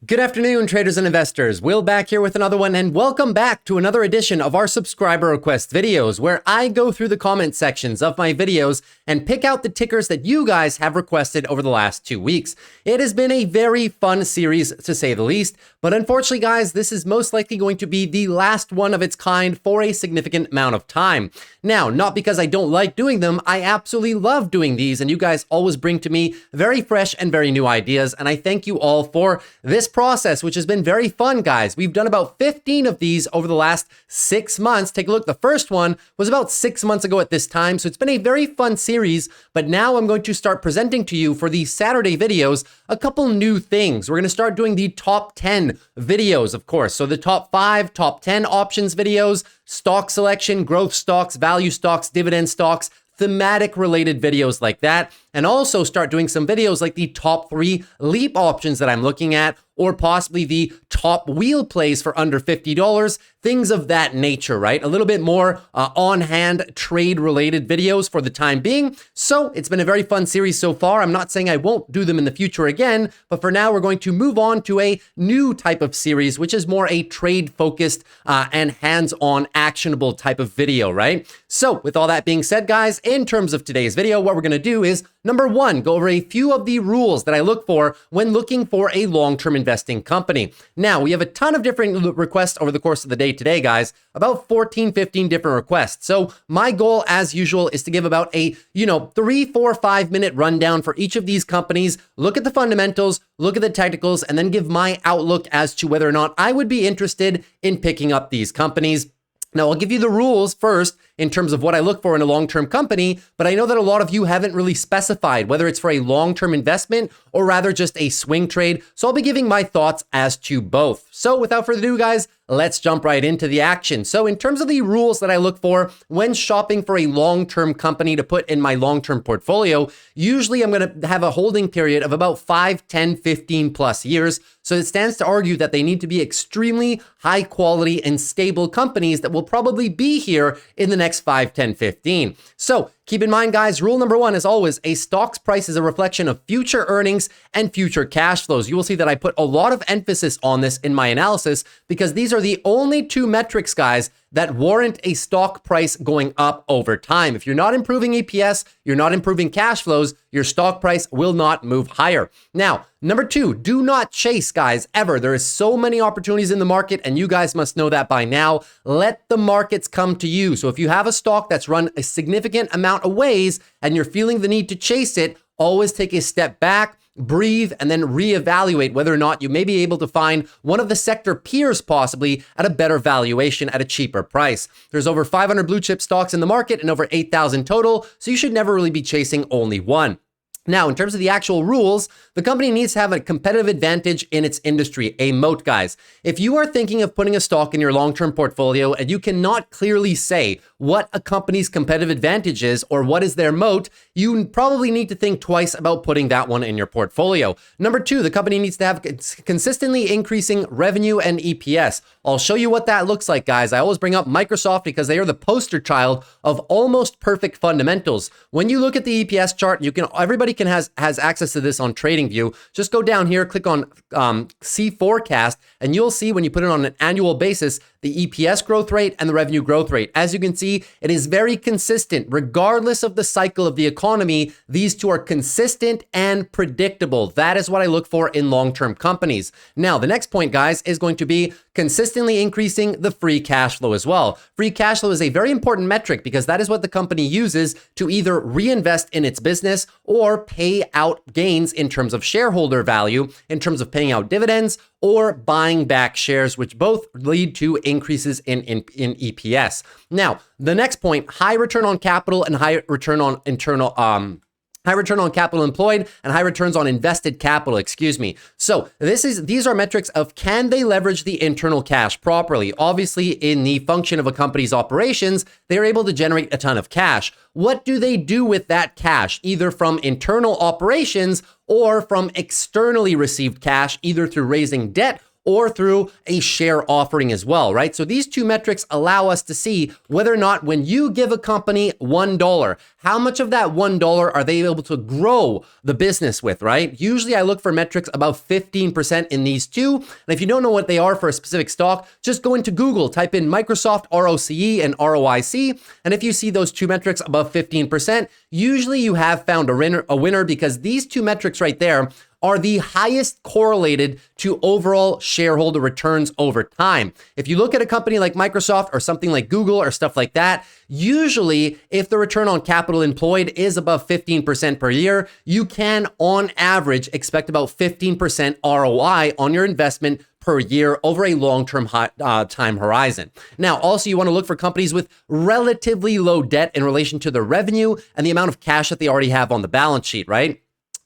Good afternoon, traders and investors. Will back here with another one, and welcome back to another edition of our subscriber request videos, where I go through the comment sections of my videos and pick out the tickers that you guys have requested over the last 2 weeks. It has been a very fun series, to say the least, but unfortunately, guys, this is most likely going to be the last one of its kind for a significant amount of time. Now, not because I don't like doing them, I absolutely love doing these, and you guys always bring to me very fresh and very new ideas, and I thank you all for this process, which has been very fun, guys. We've done about 15 of these over the last 6 months. Take a look. The first one was about 6 months ago at this time, so it's been a very fun series, but now I'm going to start presenting to you for the Saturday videos a couple new things. We're going to start doing the top 10 videos, of course. So the top 5, top 10 options videos, stock selection, growth stocks, value stocks, dividend stocks, thematic related videos like that, and also start doing some videos like the top 3 leap options that I'm looking at, or possibly the top wheel plays for under $50, things of that nature, right? A little bit more on-hand trade-related videos for the time being. So it's been a very fun series so far. I'm not saying I won't do them in the future again, but for now, we're going to move on to a new type of series, which is more a trade-focused and hands-on actionable type of video, right? So with all that being said, guys, in terms of today's video, what we're gonna do is, number 1, go over a few of the rules that I look for when looking for a long-term investing company. Now, we have a ton of different requests over the course of the day today, guys, about 14, 15 different requests. So my goal, as usual, is to give about a, 3, 4, 5 minute rundown for each of these companies, look at the fundamentals, look at the technicals, and then give my outlook as to whether or not I would be interested in picking up these companies. Now, I'll give you the rules first in terms of what I look for in a long-term company, but I know that a lot of you haven't really specified whether it's for a long-term investment or rather just a swing trade. So I'll be giving my thoughts as to both. So without further ado, guys, let's jump right into the action. So in terms of the rules that I look for when shopping for a long-term company to put in my long-term portfolio, usually I'm going to have a holding period of about 5, 10, 15 plus years. So it stands to argue that they need to be extremely high quality and stable companies that will probably be here in the next 5, 10, 15. So keep in mind, guys, rule number 1 is always a stock's price is a reflection of future earnings and future cash flows. You will see that I put a lot of emphasis on this in my analysis because these are the only 2 metrics, guys, that warrant a stock price going up over time. If you're not improving EPS, you're not improving cash flows, your stock price will not move higher. Now, number 2, do not chase, guys, ever. There is so many opportunities in the market, and you guys must know that by now. Let the markets come to you. So if you have a stock that's run a significant amount of ways and you're feeling the need to chase it, always take a step back, breathe, and then reevaluate whether or not you may be able to find one of the sector peers possibly at a better valuation at a cheaper price. There's over 500 blue chip stocks in the market and over 8,000 total, so you should never really be chasing only one. Now, in terms of the actual rules, the company needs to have a competitive advantage in its industry, a moat, guys. If you are thinking of putting a stock in your long-term portfolio and you cannot clearly say what a company's competitive advantage is or what is their moat, you probably need to think twice about putting that one in your portfolio. Number 2, the company needs to have consistently increasing revenue and EPS. I'll show you what that looks like, guys. I always bring up Microsoft because they are the poster child of almost perfect fundamentals. When you look at the EPS chart, everybody has access to this on TradingView. Just go down here, click on see forecast, and you'll see when you put it on an annual basis, the EPS growth rate and the revenue growth rate. As you can see, it is very consistent. Regardless of the cycle of the economy, these two are consistent and predictable. That is what I look for in long-term companies. Now, the next point, guys, is going to be consistently increasing the free cash flow as well. Free cash flow is a very important metric because that is what the company uses to either reinvest in its business or pay out gains in terms of shareholder value, in terms of paying out dividends or buying back shares, which both lead to increases in EPS. Now, the next point, high return on capital and high return on high return on capital employed and high returns on invested capital, So these are metrics of can they leverage the internal cash properly? Obviously, in the function of a company's operations, they're able to generate a ton of cash. What do they do with that cash, either from internal operations or from externally received cash, either through raising debt or through a share offering as well, right? So these two metrics allow us to see whether or not when you give a company $1, how much of that $1 are they able to grow the business with, right? Usually I look for metrics above 15% in these two. And if you don't know what they are for a specific stock, just go into Google, type in Microsoft ROCE and ROIC. And if you see those two metrics above 15%, usually you have found a winner because these two metrics right there are the highest correlated to overall shareholder returns over time. If you look at a company like Microsoft or something like Google or stuff like that, usually if the return on capital employed is above 15% per year, you can on average expect about 15% ROI on your investment per year over a long-term time horizon. Now, also you want to look for companies with relatively low debt in relation to their revenue and the amount of cash that they already have on the balance sheet, right?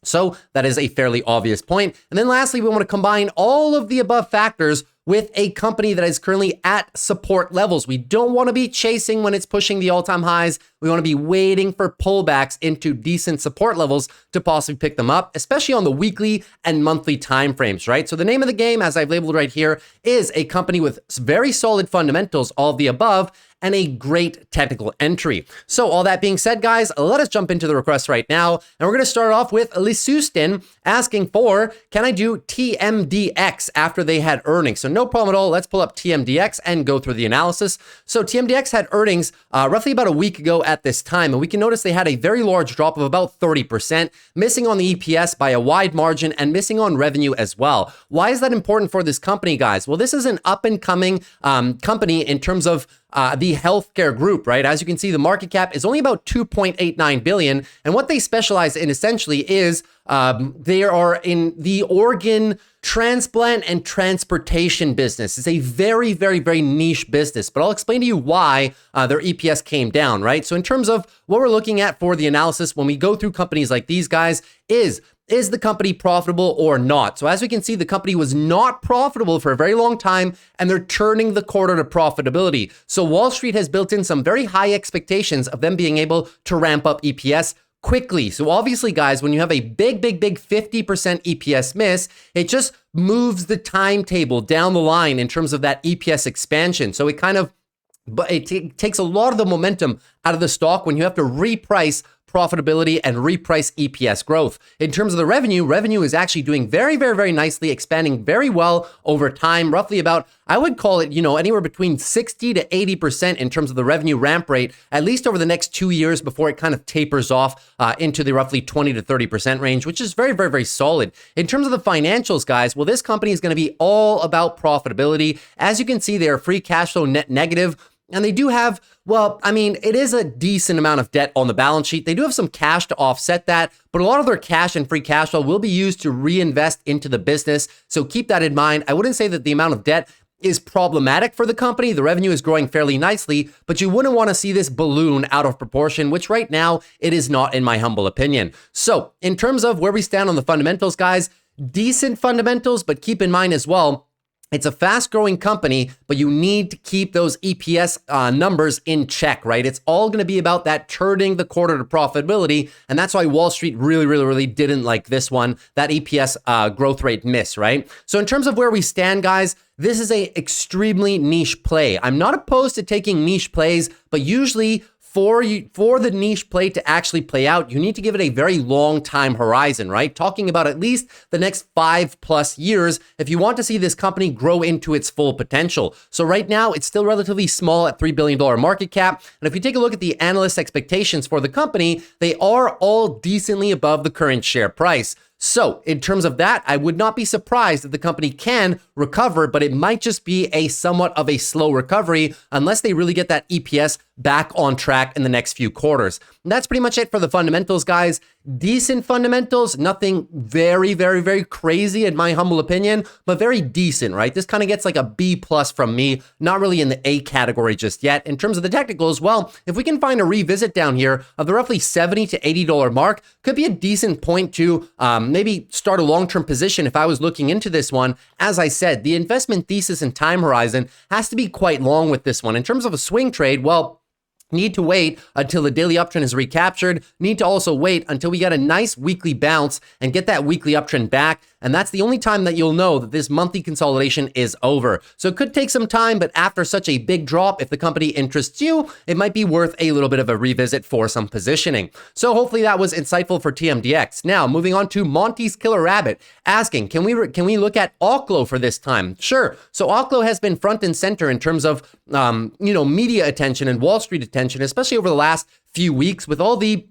So that is a fairly obvious point. And then lastly, we want to combine all of the above factors with a company that is currently at support levels. We don't want to be chasing when it's pushing the all-time highs. We want to be waiting for pullbacks into decent support levels to possibly pick them up, especially on the weekly and monthly timeframes, right? So the name of the game, as I've labeled right here, is a company with very solid fundamentals, all of the above, and a great technical entry. So all that being said, guys, let us jump into the request right now. And we're going to start off with Lisustin asking for, can I do TMDX after they had earnings? So no problem at all. Let's pull up TMDX and go through the analysis. So TMDX had earnings roughly about a week ago at this time. And we can notice they had a very large drop of about 30%, missing on the EPS by a wide margin and missing on revenue as well. Why is that important for this company, guys? Well, this is an up and coming company in terms of the healthcare group, right? As you can see, the market cap is only about 2.89 billion. And what they specialize in essentially is they are in the organ transplant and transportation business. It's a very, very, very niche business, but I'll explain to you why their EPS came down, right? So in terms of what we're looking at for the analysis, when we go through companies like these guys, is the company profitable or not? So as we can see, the company was not profitable for a very long time, and they're turning the corner to profitability. So Wall Street has built in some very high expectations of them being able to ramp up EPS quickly. So obviously, guys, when you have a big 50% EPS miss, it just moves the timetable down the line in terms of that EPS expansion. So it kind of, but it takes a lot of the momentum out of the stock when you have to reprice profitability and reprice EPS growth. In terms of the revenue is actually doing very, very, very nicely, expanding very well over time, roughly about, I would call it, anywhere between 60 to 80% in terms of the revenue ramp rate, at least over the next 2 years before it kind of tapers off into the roughly 20 to 30% range, which is very, very, very solid. In terms of the financials, guys, well, this company is going to be all about profitability. As you can see, they are free cash flow net negative. And they do have, well, I mean, it is a decent amount of debt on the balance sheet. They do have some cash to offset that, but a lot of their cash and free cash flow will be used to reinvest into the business. So keep that in mind. I wouldn't say that the amount of debt is problematic for the company. The revenue is growing fairly nicely, but you wouldn't want to see this balloon out of proportion, which right now it is not, in my humble opinion. So in terms of where we stand on the fundamentals, guys, decent fundamentals, but keep in mind as well, it's a fast-growing company, but you need to keep those EPS numbers in check, right? It's all going to be about that turning the quarter to profitability, and that's why Wall Street really didn't like this one, that EPS growth rate miss, right? So in terms of where we stand, guys, this is a extremely niche play. I'm not opposed to taking niche plays, but usually for the niche play to actually play out, you need to give it a very long time horizon, right? Talking about at least the next 5+ years if you want to see this company grow into its full potential. So right now, it's still relatively small at $3 billion market cap. And if you take a look at the analyst expectations for the company, they are all decently above the current share price. So in terms of that, I would not be surprised if the company can recover, but it might just be a somewhat of a slow recovery unless they really get that EPS back on track in the next few quarters. And that's pretty much it for the fundamentals, guys. Decent fundamentals, nothing very, very, very crazy in my humble opinion, but very decent, right? This kind of gets like a B+ from me, not really in the A category just yet. In terms of the technicals, well, if we can find a revisit down here of the roughly $70 to $80 mark, could be a decent point to maybe start a long-term position if I was looking into this one. As I said, the investment thesis and time horizon has to be quite long with this one. In terms of a swing trade, well, need to wait until the daily uptrend is recaptured. Need to also wait until we get a nice weekly bounce and get that weekly uptrend back. and that's the only time that you'll know that this monthly consolidation is over. So it could take some time, but after such a big drop, if the company interests you, it might be worth a little bit of a revisit for some positioning. So hopefully that was insightful for TMDX. Now, moving on to Monty's Killer Rabbit, asking, can we look at Oklo for this time? Sure. So Oklo has been front and center in terms of, media attention and Wall Street attention, especially over the last few weeks with all the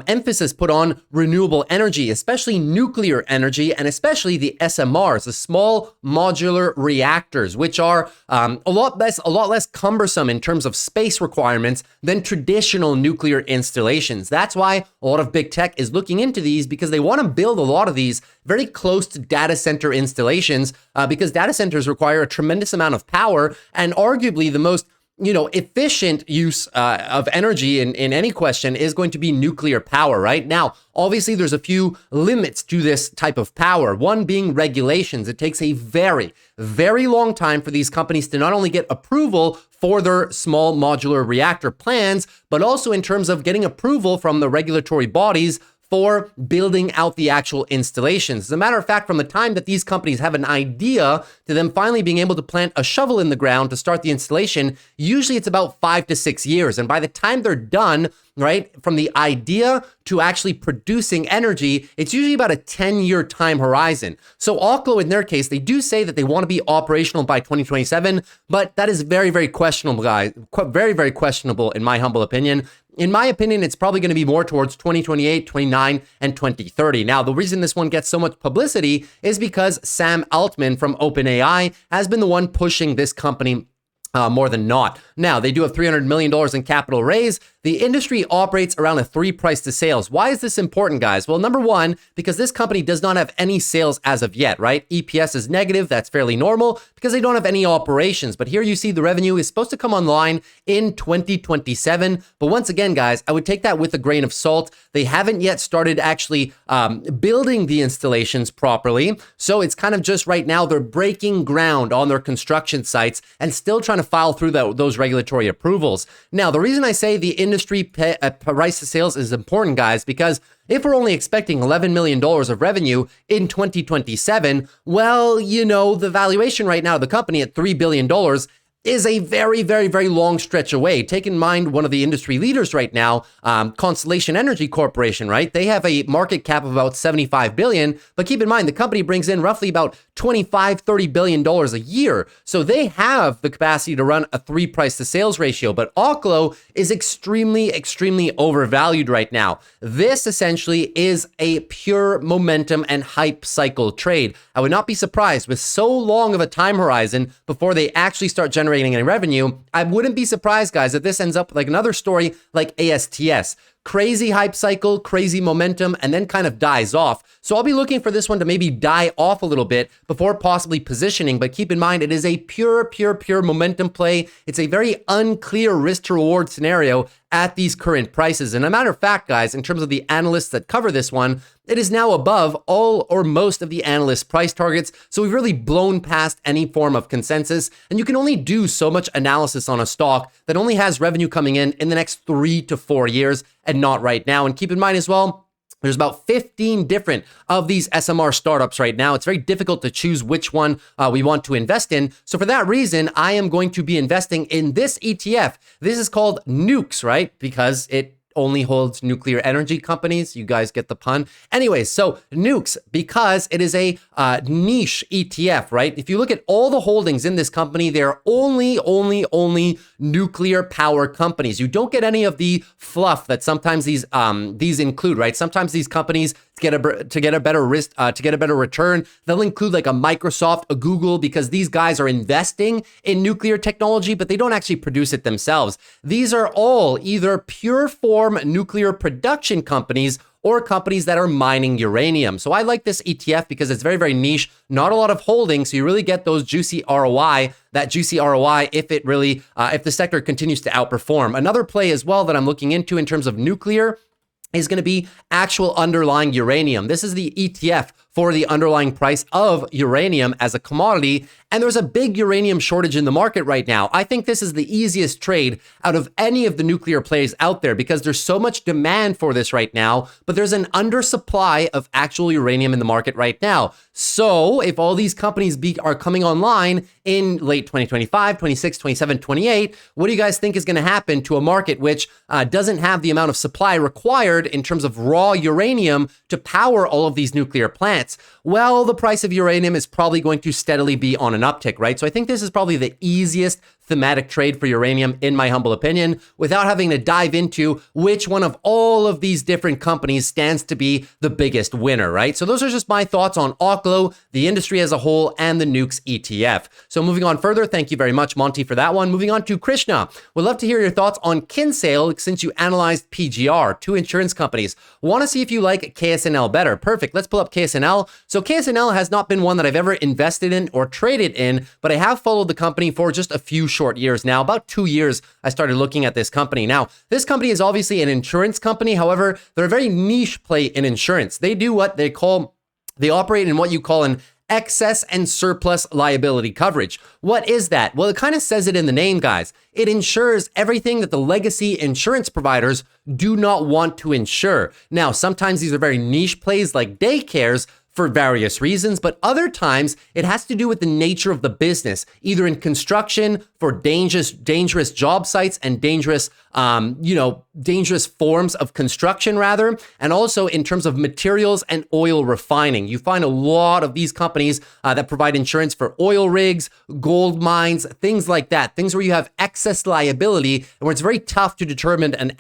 emphasis put on renewable energy, especially nuclear energy, and especially the SMRs, the small modular reactors, which are a lot less cumbersome in terms of space requirements than traditional nuclear installations. That's why a lot of big tech is looking into these, because they want to build a lot of these very close to data center installations, because data centers require a tremendous amount of power, and arguably the most efficient use of energy in any question is going to be nuclear power, right? Now, obviously, there's a few limits to this type of power. One being regulations. It takes a very, very long time for these companies to not only get approval for their small modular reactor plans, but also in terms of getting approval from the regulatory bodies for building out the actual installations. As a matter of fact, from the time that these companies have an idea to them finally being able to plant a shovel in the ground to start the installation, usually it's about 5 to 6 years. And by the time they're done, right, from the idea to actually producing energy, it's usually about a 10-year time horizon. So Oklo, in their case, they do say that they want to be operational by 2027, but that is very, very questionable, guys. Very, very questionable in my humble opinion. In my opinion, it's probably going to be more towards 2028, 29, and 2030. Now, the reason this one gets so much publicity is because Sam Altman from OpenAI has been the one pushing this company more than not. Now, they do have $300 million in capital raise. The industry operates around a 3 price to sales. Why is this important, guys? Well, number one, because this company does not have any sales as of yet, right? EPS is negative. That's fairly normal because they don't have any operations. But here you see the revenue is supposed to come online in 2027. But once again, guys, I would take that with a grain of salt. They haven't yet started actually building the installations properly. So it's kind of just right now they're breaking ground on their construction sites and still trying to file through those regulatory approvals. Now, the reason I say the industry price to sales is important, guys, because if we're only expecting $11 million of revenue in 2027, well, the valuation right now of the company at $3 billion is a very, very, very long stretch away. Take in mind one of the industry leaders right now, Constellation Energy Corporation, right? They have a market cap of about $75 billion, but keep in mind the company brings in roughly about $25-30 billion a year. So they have the capacity to run a 3 price to sales ratio, but Oklo is extremely, extremely overvalued right now. This essentially is a pure momentum and hype cycle trade. I would not be surprised with so long of a time horizon before they actually start generating any revenue. I wouldn't be surprised, guys, if this ends up like another story like ASTS. Crazy hype cycle, crazy momentum, and then kind of dies off. So I'll be looking for this one to maybe die off a little bit before possibly positioning. But keep in mind, it is a pure momentum play. It's a very unclear risk to reward scenario at these current prices. And a matter of fact, guys, in terms of the analysts that cover this one, it is now above all or most of the analyst price targets. So we've really blown past any form of consensus. And you can only do so much analysis on a stock that only has revenue coming in the next 3 to 4 years and not right now. And keep in mind as well, there's about 15 different of these SMR startups right now. It's very difficult to choose which one we want to invest in. So for that reason, I am going to be investing in this ETF. This is called Nukes, right? Because it only holds nuclear energy companies. You guys get the pun. Anyways, so Nukes, because it is a niche ETF, right? If you look at all the holdings in this company, they're only nuclear power companies. You don't get any of the fluff that sometimes these include, right? Sometimes these companies to get a better return, they'll include like a Microsoft, a Google, because these guys are investing in nuclear technology, but they don't actually produce it themselves. These are all either pure form nuclear production companies or companies that are mining uranium. So I like this ETF because it's very, very niche, not a lot of holdings. So you really get those juicy ROI, if it really, if the sector continues to outperform. Another play as well that I'm looking into in terms of nuclear is going to be actual underlying uranium. This is the ETF for the underlying price of uranium as a commodity. And there's a big uranium shortage in the market right now. I think this is the easiest trade out of any of the nuclear plays out there because there's so much demand for this right now, but there's an undersupply of actual uranium in the market right now. So if all these companies are coming online in late 2025, 26, 27, 28, what do you guys think is going to happen to a market which doesn't have the amount of supply required in terms of raw uranium to power all of these nuclear plants? Well, the price of uranium is probably going to steadily be on an uptick, right? So I think this is probably the easiest thematic trade for uranium, in my humble opinion, without having to dive into which one of all of these different companies stands to be the biggest winner, right? So those are just my thoughts on Oklo, the industry as a whole, and the Nukes ETF. So moving on further, thank you very much, Monty, for that one. Moving on to Krishna. Would love to hear your thoughts on Kinsale since you analyzed PGR, two insurance companies. Want to see if you like KSNL better. Perfect. Let's pull up KSNL. So KSNL has not been one that I've ever invested in or traded in, but I have followed the company for just a few short years now. About 2 years, I started looking at this company. Now, this company is obviously an insurance company. However, they're a very niche play in insurance. They do what they operate in what you call an excess and surplus liability coverage. What is that? Well, it kind of says it in the name, guys. It insures everything that the legacy insurance providers do not want to insure. Now, sometimes these are very niche plays like daycares for various reasons, but other times it has to do with the nature of the business, either in construction for dangerous job sites and dangerous forms of construction rather, and also in terms of materials and oil refining. You find a lot of these companies that provide insurance for oil rigs, gold mines, things like that, things where you have excess liability and where it's very tough to determine an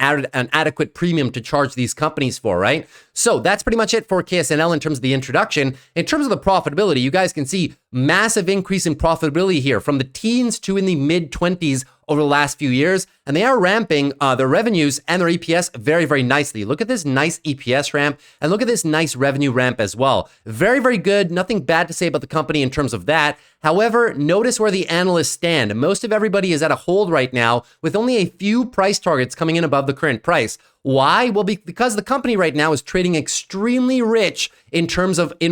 adequate premium to charge these companies for, right? So that's pretty much it for KSNL in terms of the introduction. In terms of the profitability, you guys can see massive increase in profitability here from the teens to in the mid-20s over the last few years, and they are ramping their revenues and their EPS very, very nicely. Look at this nice EPS ramp, and look at this nice revenue ramp as well. Very, very good. Nothing bad to say about the company in terms of that. However, notice where the analysts stand. Most of everybody is at a hold right now with only a few price targets coming in above the current price. Why? Well, because the company right now is trading extremely rich in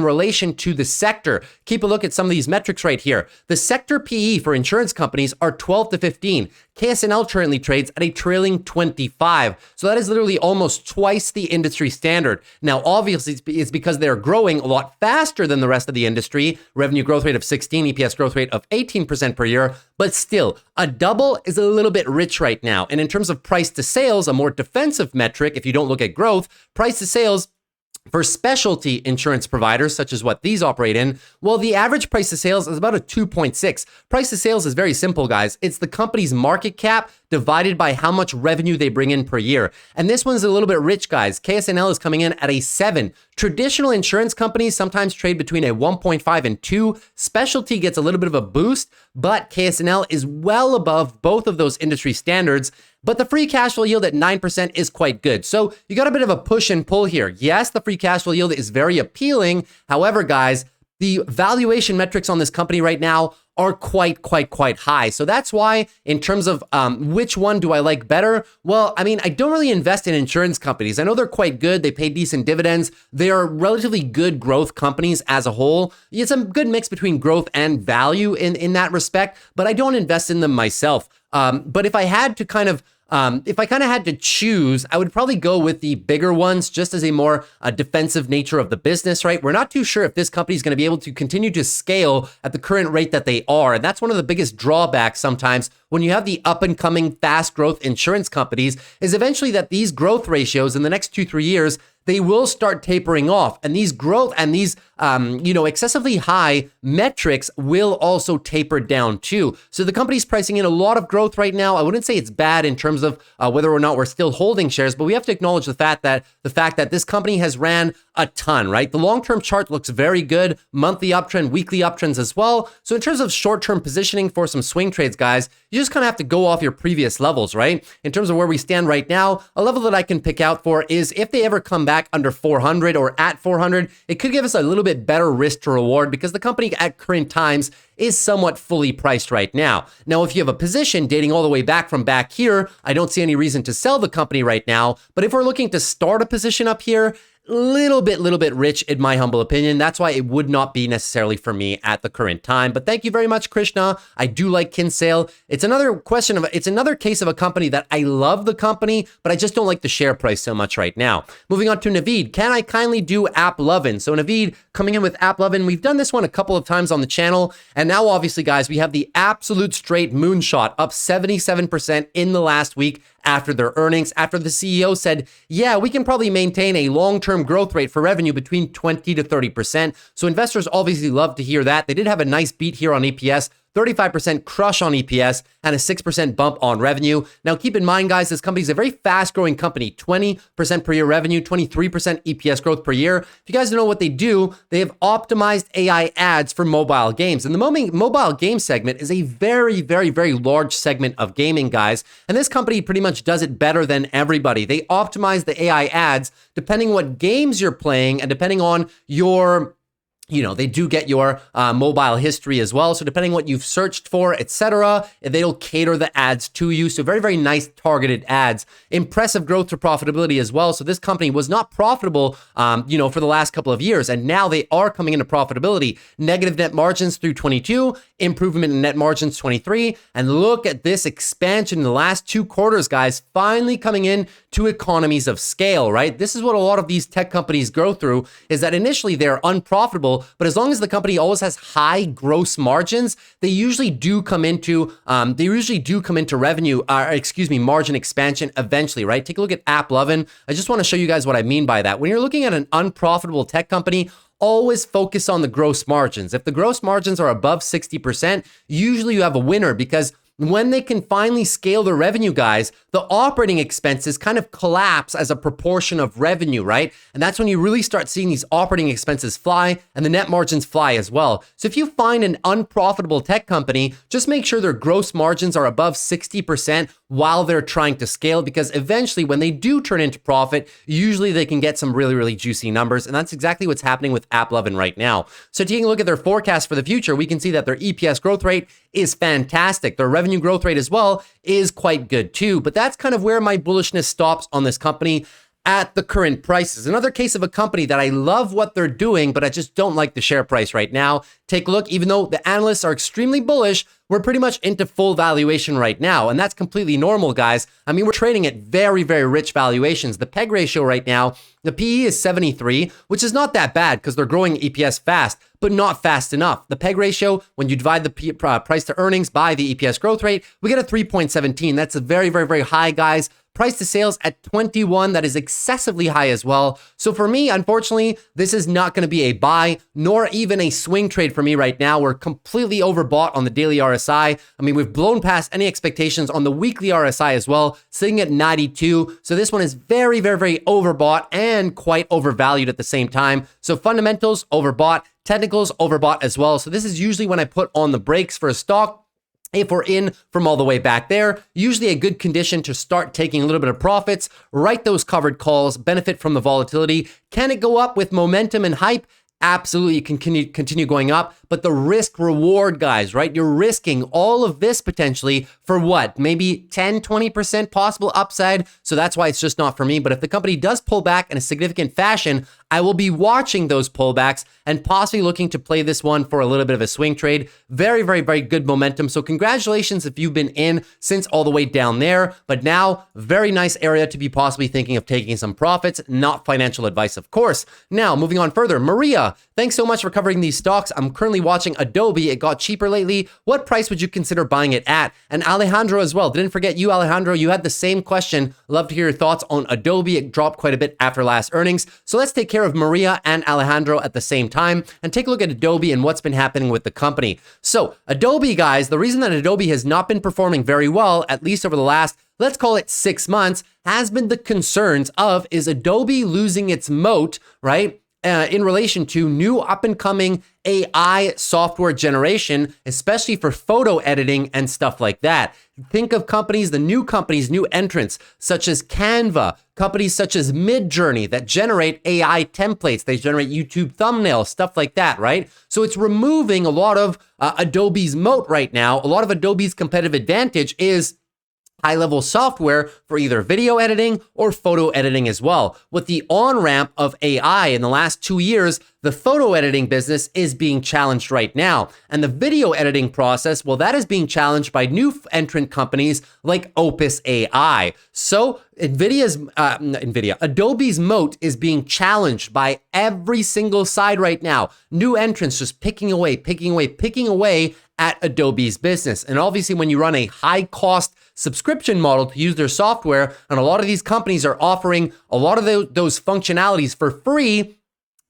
relation to the sector. Keep a look at some of these metrics right here. The sector PE for insurance companies are 12 to 15. KSNL currently trades at a trailing 25. So that is literally almost twice the industry standard. Now, obviously, it's because they're growing a lot faster than the rest of the industry. Revenue growth rate of 16, EPS growth rate of 18% per year. But still, a double is a little bit rich right now. And in terms of price to sales, a more defensive metric, if you don't look at growth, price to sales for specialty insurance providers, such as what these operate in, well, the average price to sales is about a 2.6. Price to sales is very simple, guys. It's the company's market cap divided by how much revenue they bring in per year. And this one's a little bit rich, guys. KSNL is coming in at a 7. Traditional insurance companies sometimes trade between a 1.5 and 2. Specialty gets a little bit of a boost, but KSNL is well above both of those industry standards. But the free cash flow yield at 9% is quite good. So you got a bit of a push and pull here. Yes, the free cash flow yield is very appealing. However, guys, the valuation metrics on this company right now are quite high. So that's why in terms of which one do I like better? Well, I mean, I don't really invest in insurance companies. I know they're quite good. They pay decent dividends. They are relatively good growth companies as a whole. It's a good mix between growth and value in that respect, but I don't invest in them myself. But if I had to had to choose, I would probably go with the bigger ones just as a more defensive nature of the business, right? We're not too sure if this company is going to be able to continue to scale at the current rate that they are. And that's one of the biggest drawbacks sometimes when you have the up and coming fast growth insurance companies is eventually that these growth ratios in the next 2-3 years, they will start tapering off. And these growth and these, excessively high metrics will also taper down too. So the company's pricing in a lot of growth right now. I wouldn't say it's bad in terms of whether or not we're still holding shares, but we have to acknowledge the fact that this company has ran a ton, right? The long-term chart looks very good, monthly uptrend, weekly uptrends as well. So in terms of short-term positioning for some swing trades, guys, you just kind of have to go off your previous levels, right? In terms of where we stand right now, a level that I can pick out for is if they ever come back under 400 or at 400, it could give us a little bit better risk to reward because the company at current times is somewhat fully priced right now. Now, if you have a position dating all the way back from back here, I don't see any reason to sell the company right now. But if we're looking to start a position up here, little bit rich in my humble opinion. That's why it would not be necessarily for me at the current time. But thank you very much, Krishna. I do like Kinsale. It's another case of a company that I love the company, but I just don't like the share price so much right now. Moving on to Naveed. Can I kindly do AppLovin? So Naveed coming in with AppLovin. We've done this one a couple of times on the channel. And now obviously, guys, we have the absolute straight moonshot, up 77% in the last week after their earnings, after the CEO said, yeah, we can probably maintain a long-term growth rate for revenue between 20 to 30%. So investors obviously love to hear that. They did have a nice beat here on EPS, 35% crush on EPS, and a 6% bump on revenue. Now, keep in mind, guys, this company is a very fast-growing company, 20% per year revenue, 23% EPS growth per year. If you guys don't know what they do, they have optimized AI ads for mobile games. And the mobile game segment is a very large segment of gaming, guys. And this company pretty much does it better than everybody. They optimize the AI ads depending what games you're playing and depending on your they do get your mobile history as well. So depending what you've searched for, etc., they'll cater the ads to you. So very nice targeted ads. Impressive growth to profitability as well. So this company was not profitable, for the last couple of years, and now they are coming into profitability. Negative net margins through 22, improvement in net margins 23, and look at this expansion in the last 2 quarters, guys, finally coming in to economies of scale, right? This is what a lot of these tech companies go through, is that initially they're unprofitable, but as long as the company always has high gross margins, they usually do come into margin expansion eventually, right? Take a look at AppLovin. I just want to show you guys what I mean by that. When you're looking at an unprofitable tech company, always focus on the gross margins. If the gross margins are above 60%, usually you have a winner, because when they can finally scale their revenue, guys, the operating expenses kind of collapse as a proportion of revenue, right? And that's when you really start seeing these operating expenses fly and the net margins fly as well. So if you find an unprofitable tech company, just make sure their gross margins are above 60% while they're trying to scale, because eventually when they do turn into profit, usually they can get some really juicy numbers. And that's exactly what's happening with AppLovin right now. So taking a look at their forecast for the future, we can see that their EPS growth rate is fantastic. Their revenue growth rate as well is quite good too. But that's kind of where my bullishness stops on this company at the current prices. Another case of a company that I love what they're doing, but I just don't like the share price right now. Take a look, even though the analysts are extremely bullish, we're pretty much into full valuation right now. And that's completely normal, guys. I mean, we're trading at very rich valuations. The PEG ratio right now, the PE is 73, which is not that bad because they're growing EPS fast, but not fast enough. The PEG ratio, when you divide the price to earnings by the EPS growth rate, we get a 3.17. That's a very high, guys. Price to sales at 21, that is excessively high as well. So for me, unfortunately, this is not going to be a buy, nor even a swing trade for me right now. We're completely overbought on the daily RSI. I mean, we've blown past any expectations on the weekly RSI as well, sitting at 92. So this one is very overbought and quite overvalued at the same time. So fundamentals, overbought. Technicals, overbought as well. So this is usually when I put on the brakes for a stock. If we're in from all the way back there, usually a good condition to start taking a little bit of profits, write those covered calls, benefit from the volatility. Can it go up with momentum and hype? Absolutely, it can continue going up, but the risk reward, guys, right? You're risking all of this potentially for what? Maybe 10, 20% possible upside. So that's why it's just not for me. But if the company does pull back in a significant fashion, I will be watching those pullbacks and possibly looking to play this one for a little bit of a swing trade. Very good momentum. So congratulations if you've been in since all the way down there. But now, very nice area to be possibly thinking of taking some profits, not financial advice, of course. Now, moving on further, Maria, thanks so much for covering these stocks. I'm currently watching Adobe. It got cheaper lately. What price would you consider buying it at? And Alejandro as well. Didn't forget you, Alejandro. You had the same question. Love to hear your thoughts on Adobe. It dropped quite a bit after last earnings. So let's take care of Maria and Alejandro at the same time and take a look at Adobe and what's been happening with the company. So Adobe, guys, the reason that Adobe has not been performing very well, at least over the last, let's call it 6 months, has been the concerns of, is Adobe losing its moat, right? In relation to new up-and-coming AI software generation, especially for photo editing and stuff like that. Think of companies, new entrants, such as Canva, companies such as Midjourney that generate AI templates. They generate YouTube thumbnails, stuff like that, right? So it's removing a lot of Adobe's moat right now. A lot of Adobe's competitive advantage is high-level software for either video editing or photo editing as well. With the on-ramp of AI in the last 2 years, the photo editing business is being challenged right now. And the video editing process, well, that is being challenged by new entrant companies like Opus AI. So Adobe's moat is being challenged by every single side right now. New entrants just picking away at Adobe's business. And obviously, when you run a high-cost subscription model to use their software, and a lot of these companies are offering a lot of those functionalities for free,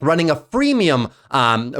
running a freemium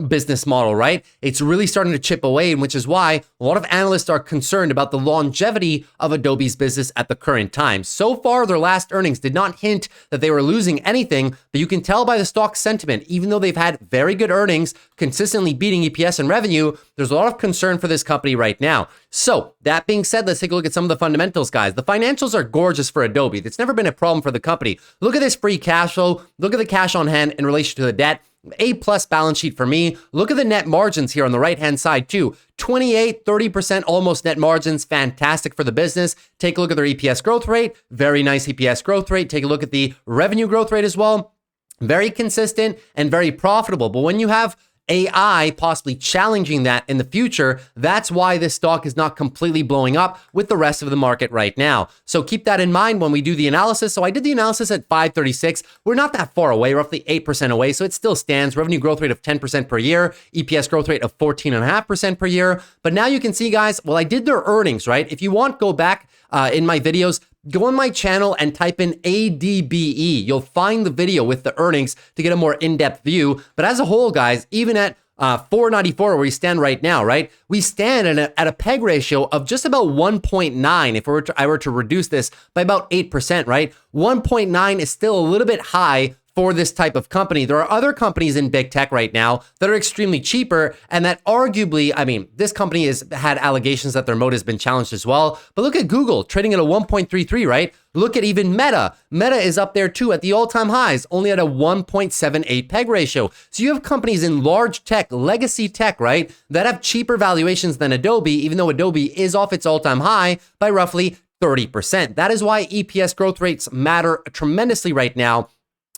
business model, right? It's really starting to chip away, which is why a lot of analysts are concerned about the longevity of Adobe's business at the current time. So far, their last earnings did not hint that they were losing anything, but you can tell by the stock sentiment, even though they've had very good earnings, consistently beating EPS and revenue, there's a lot of concern for this company right now. So that being said, let's take a look at some of the fundamentals, guys. The financials are gorgeous for Adobe. That's never been a problem for the company. Look at this free cash flow. Look at the cash on hand in relation to the debt. A+ balance sheet for me. Look at the net margins here on the right-hand side too. 28, 30% almost net margins. Fantastic for the business. Take a look at their EPS growth rate. Very nice EPS growth rate. Take a look at the revenue growth rate as well. Very consistent and very profitable. But when you have AI possibly challenging that in the future, that's why this stock is not completely blowing up with the rest of the market right now. So keep that in mind when we do the analysis. So I did the analysis at 536. We're not that far away, roughly 8% away. So it still stands. Revenue growth rate of 10% per year, EPS growth rate of 14.5% per year. But now you can see, guys, well, I did their earnings, right? If you want, go back in my videos, go on my channel and type in ADBE. You'll find the video with the earnings to get a more in-depth view. But as a whole, guys, even at 494 where we stand right now, right? We stand at a PEG ratio of just about 1.9. If I were to reduce this by about 8%, right? 1.9 is still a little bit high for this type of company. There are other companies in big tech right now that are extremely cheaper and that arguably, I mean, this company has had allegations that their moat has been challenged as well. But look at Google trading at a 1.33, right? Look at even Meta. Meta is up there too at the all-time highs, only at a 1.78 PEG ratio. So you have companies in large tech, legacy tech, right, that have cheaper valuations than Adobe, even though Adobe is off its all-time high by roughly 30%. That is why EPS growth rates matter tremendously right now.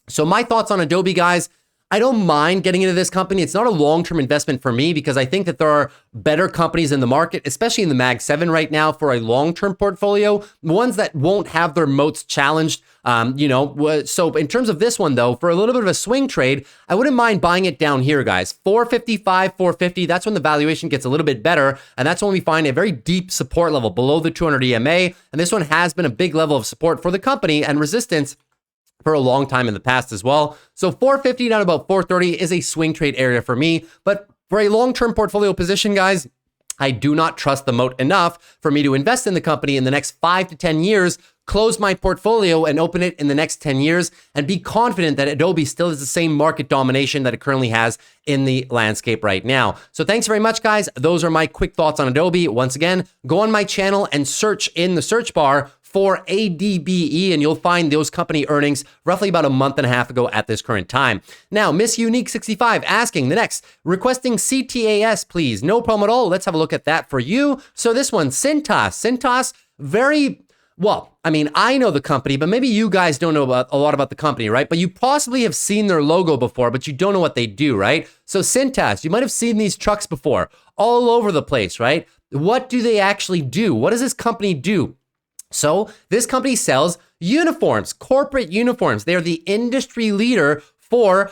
So my thoughts on Adobe, guys, I don't mind getting into this company. It's not a long-term investment for me because I think that there are better companies in the market, especially in the Mag 7 right now for a long-term portfolio, ones that won't have their moats challenged. So in terms of this one, though, for a little bit of a swing trade, I wouldn't mind buying it down here, guys. 455, 450, that's when the valuation gets a little bit better. And that's when we find a very deep support level below the 200 EMA. And this one has been a big level of support for the company and resistance for a long time in the past as well. So 450 down to about 430 is a swing trade area for me. But for a long-term portfolio position, guys, I do not trust the moat enough for me to invest in the company in the next 5 to 10 years, close my portfolio and open it in the next 10 years and be confident that Adobe still has the same market domination that it currently has in the landscape right now. So thanks very much, guys. Those are my quick thoughts on Adobe. Once again, go on my channel and search in the search bar for ADBE, and you'll find those company earnings roughly about a month and a half ago at this current time. Now, Miss Unique 65 asking the next, requesting CTAS, please. No problem at all. Let's have a look at that for you. So this one, Cintas. Cintas, very well, I mean, I know the company, but maybe you guys don't know a lot about the company, right? But you possibly have seen their logo before, but you don't know what they do, right? So Cintas, you might have seen these trucks before, all over the place, right? What do they actually do? What does this company do? So this company sells uniforms, corporate uniforms. They are the industry leader for,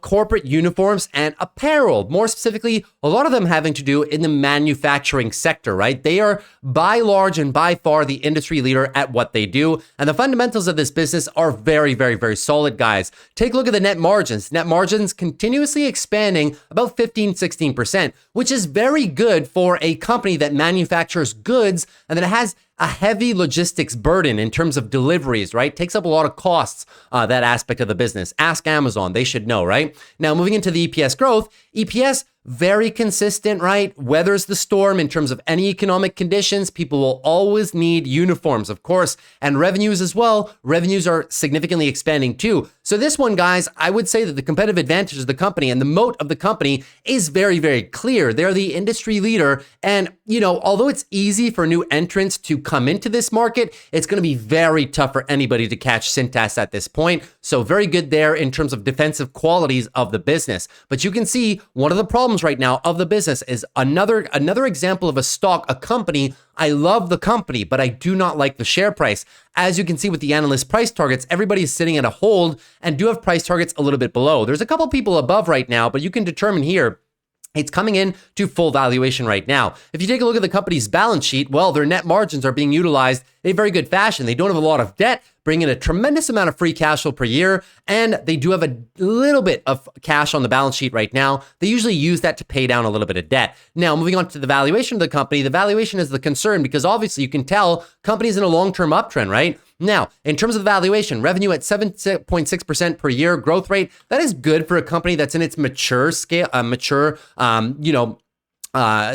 corporate uniforms and apparel. More specifically, a lot of them having to do in the manufacturing sector, right? They are by large and by far the industry leader at what they do. And the fundamentals of this business are very, very, very solid, guys. Take a look at the net margins. Net margins continuously expanding about 15, 16%, which is very good for a company that manufactures goods and that has a heavy logistics burden in terms of deliveries, right? Takes up a lot of costs, that aspect of the business. Ask Amazon, they should know, right? Now, moving into the EPS growth, EPS very consistent, right? Weathers the storm in terms of any economic conditions. People will always need uniforms, of course, and revenues as well. Revenues are significantly expanding too. So this one, guys, I would say that the competitive advantage of the company and the moat of the company is very, very clear. They're the industry leader. And, you know, although it's easy for new entrants to come into this market, it's going to be very tough for anybody to catch Cintas at this point. So very good there in terms of defensive qualities of the business. But you can see one of the problems right now of the business is another example of a stock, a company. I love the company, but I do not like the share price. As you can see with the analyst price targets, everybody is sitting at a hold and do have price targets a little bit below. There's a couple people above right now, but you can determine here it's coming in to full valuation right now. If you take a look at the company's balance sheet, well, their net margins are being utilized in a very good fashion. They don't have a lot of debt, bring in a tremendous amount of free cash flow per year, and they do have a little bit of cash on the balance sheet right now. They usually use that to pay down a little bit of debt. Now, moving on to the valuation of the company, the valuation is the concern because obviously you can tell companies in a long-term uptrend, right? Now, in terms of the valuation, revenue at 7.6% per year growth rate, that is good for a company that's in its mature scale,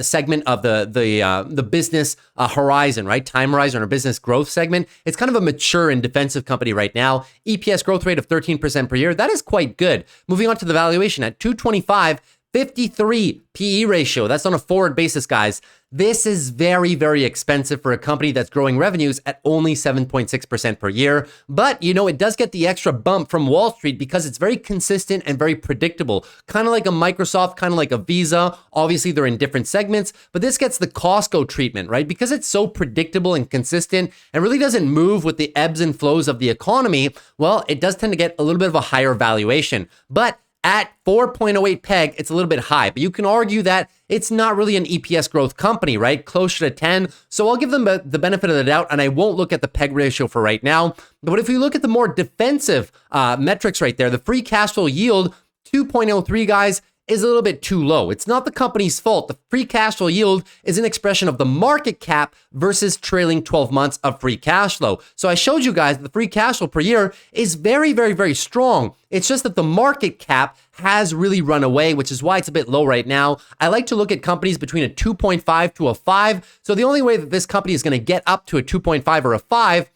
segment of the business horizon, right? Time horizon or business growth segment. It's kind of a mature and defensive company right now. EPS growth rate of 13% per year. That is quite good. Moving on to the valuation at 225. 53 PE ratio. That's on a forward basis, guys. This is very, very expensive for a company that's growing revenues at only 7.6% per year. But, you know, it does get the extra bump from Wall Street because it's very consistent and very predictable. Kind of like a Microsoft, kind of like a Visa. Obviously, they're in different segments, but this gets the Costco treatment, right? Because it's so predictable and consistent and really doesn't move with the ebbs and flows of the economy. Well, it does tend to get a little bit of a higher valuation. But at 4.08 PEG, it's a little bit high, but you can argue that it's not really an EPS growth company, right? Closer to 10. So I'll give them the benefit of the doubt, and I won't look at the PEG ratio for right now. But if you look at the more defensive metrics right there, the free cash flow yield, 2.03, guys, is a little bit too low. It's not the company's fault. The free cash flow yield is an expression of the market cap versus trailing 12 months of free cash flow. So I showed you guys the free cash flow per year is very, very, very strong. It's just that the market cap has really run away, which is why it's a bit low right now. I like to look at companies between a 2.5 to a 5. So the only way that this company is going to get up to a 2.5 or a 5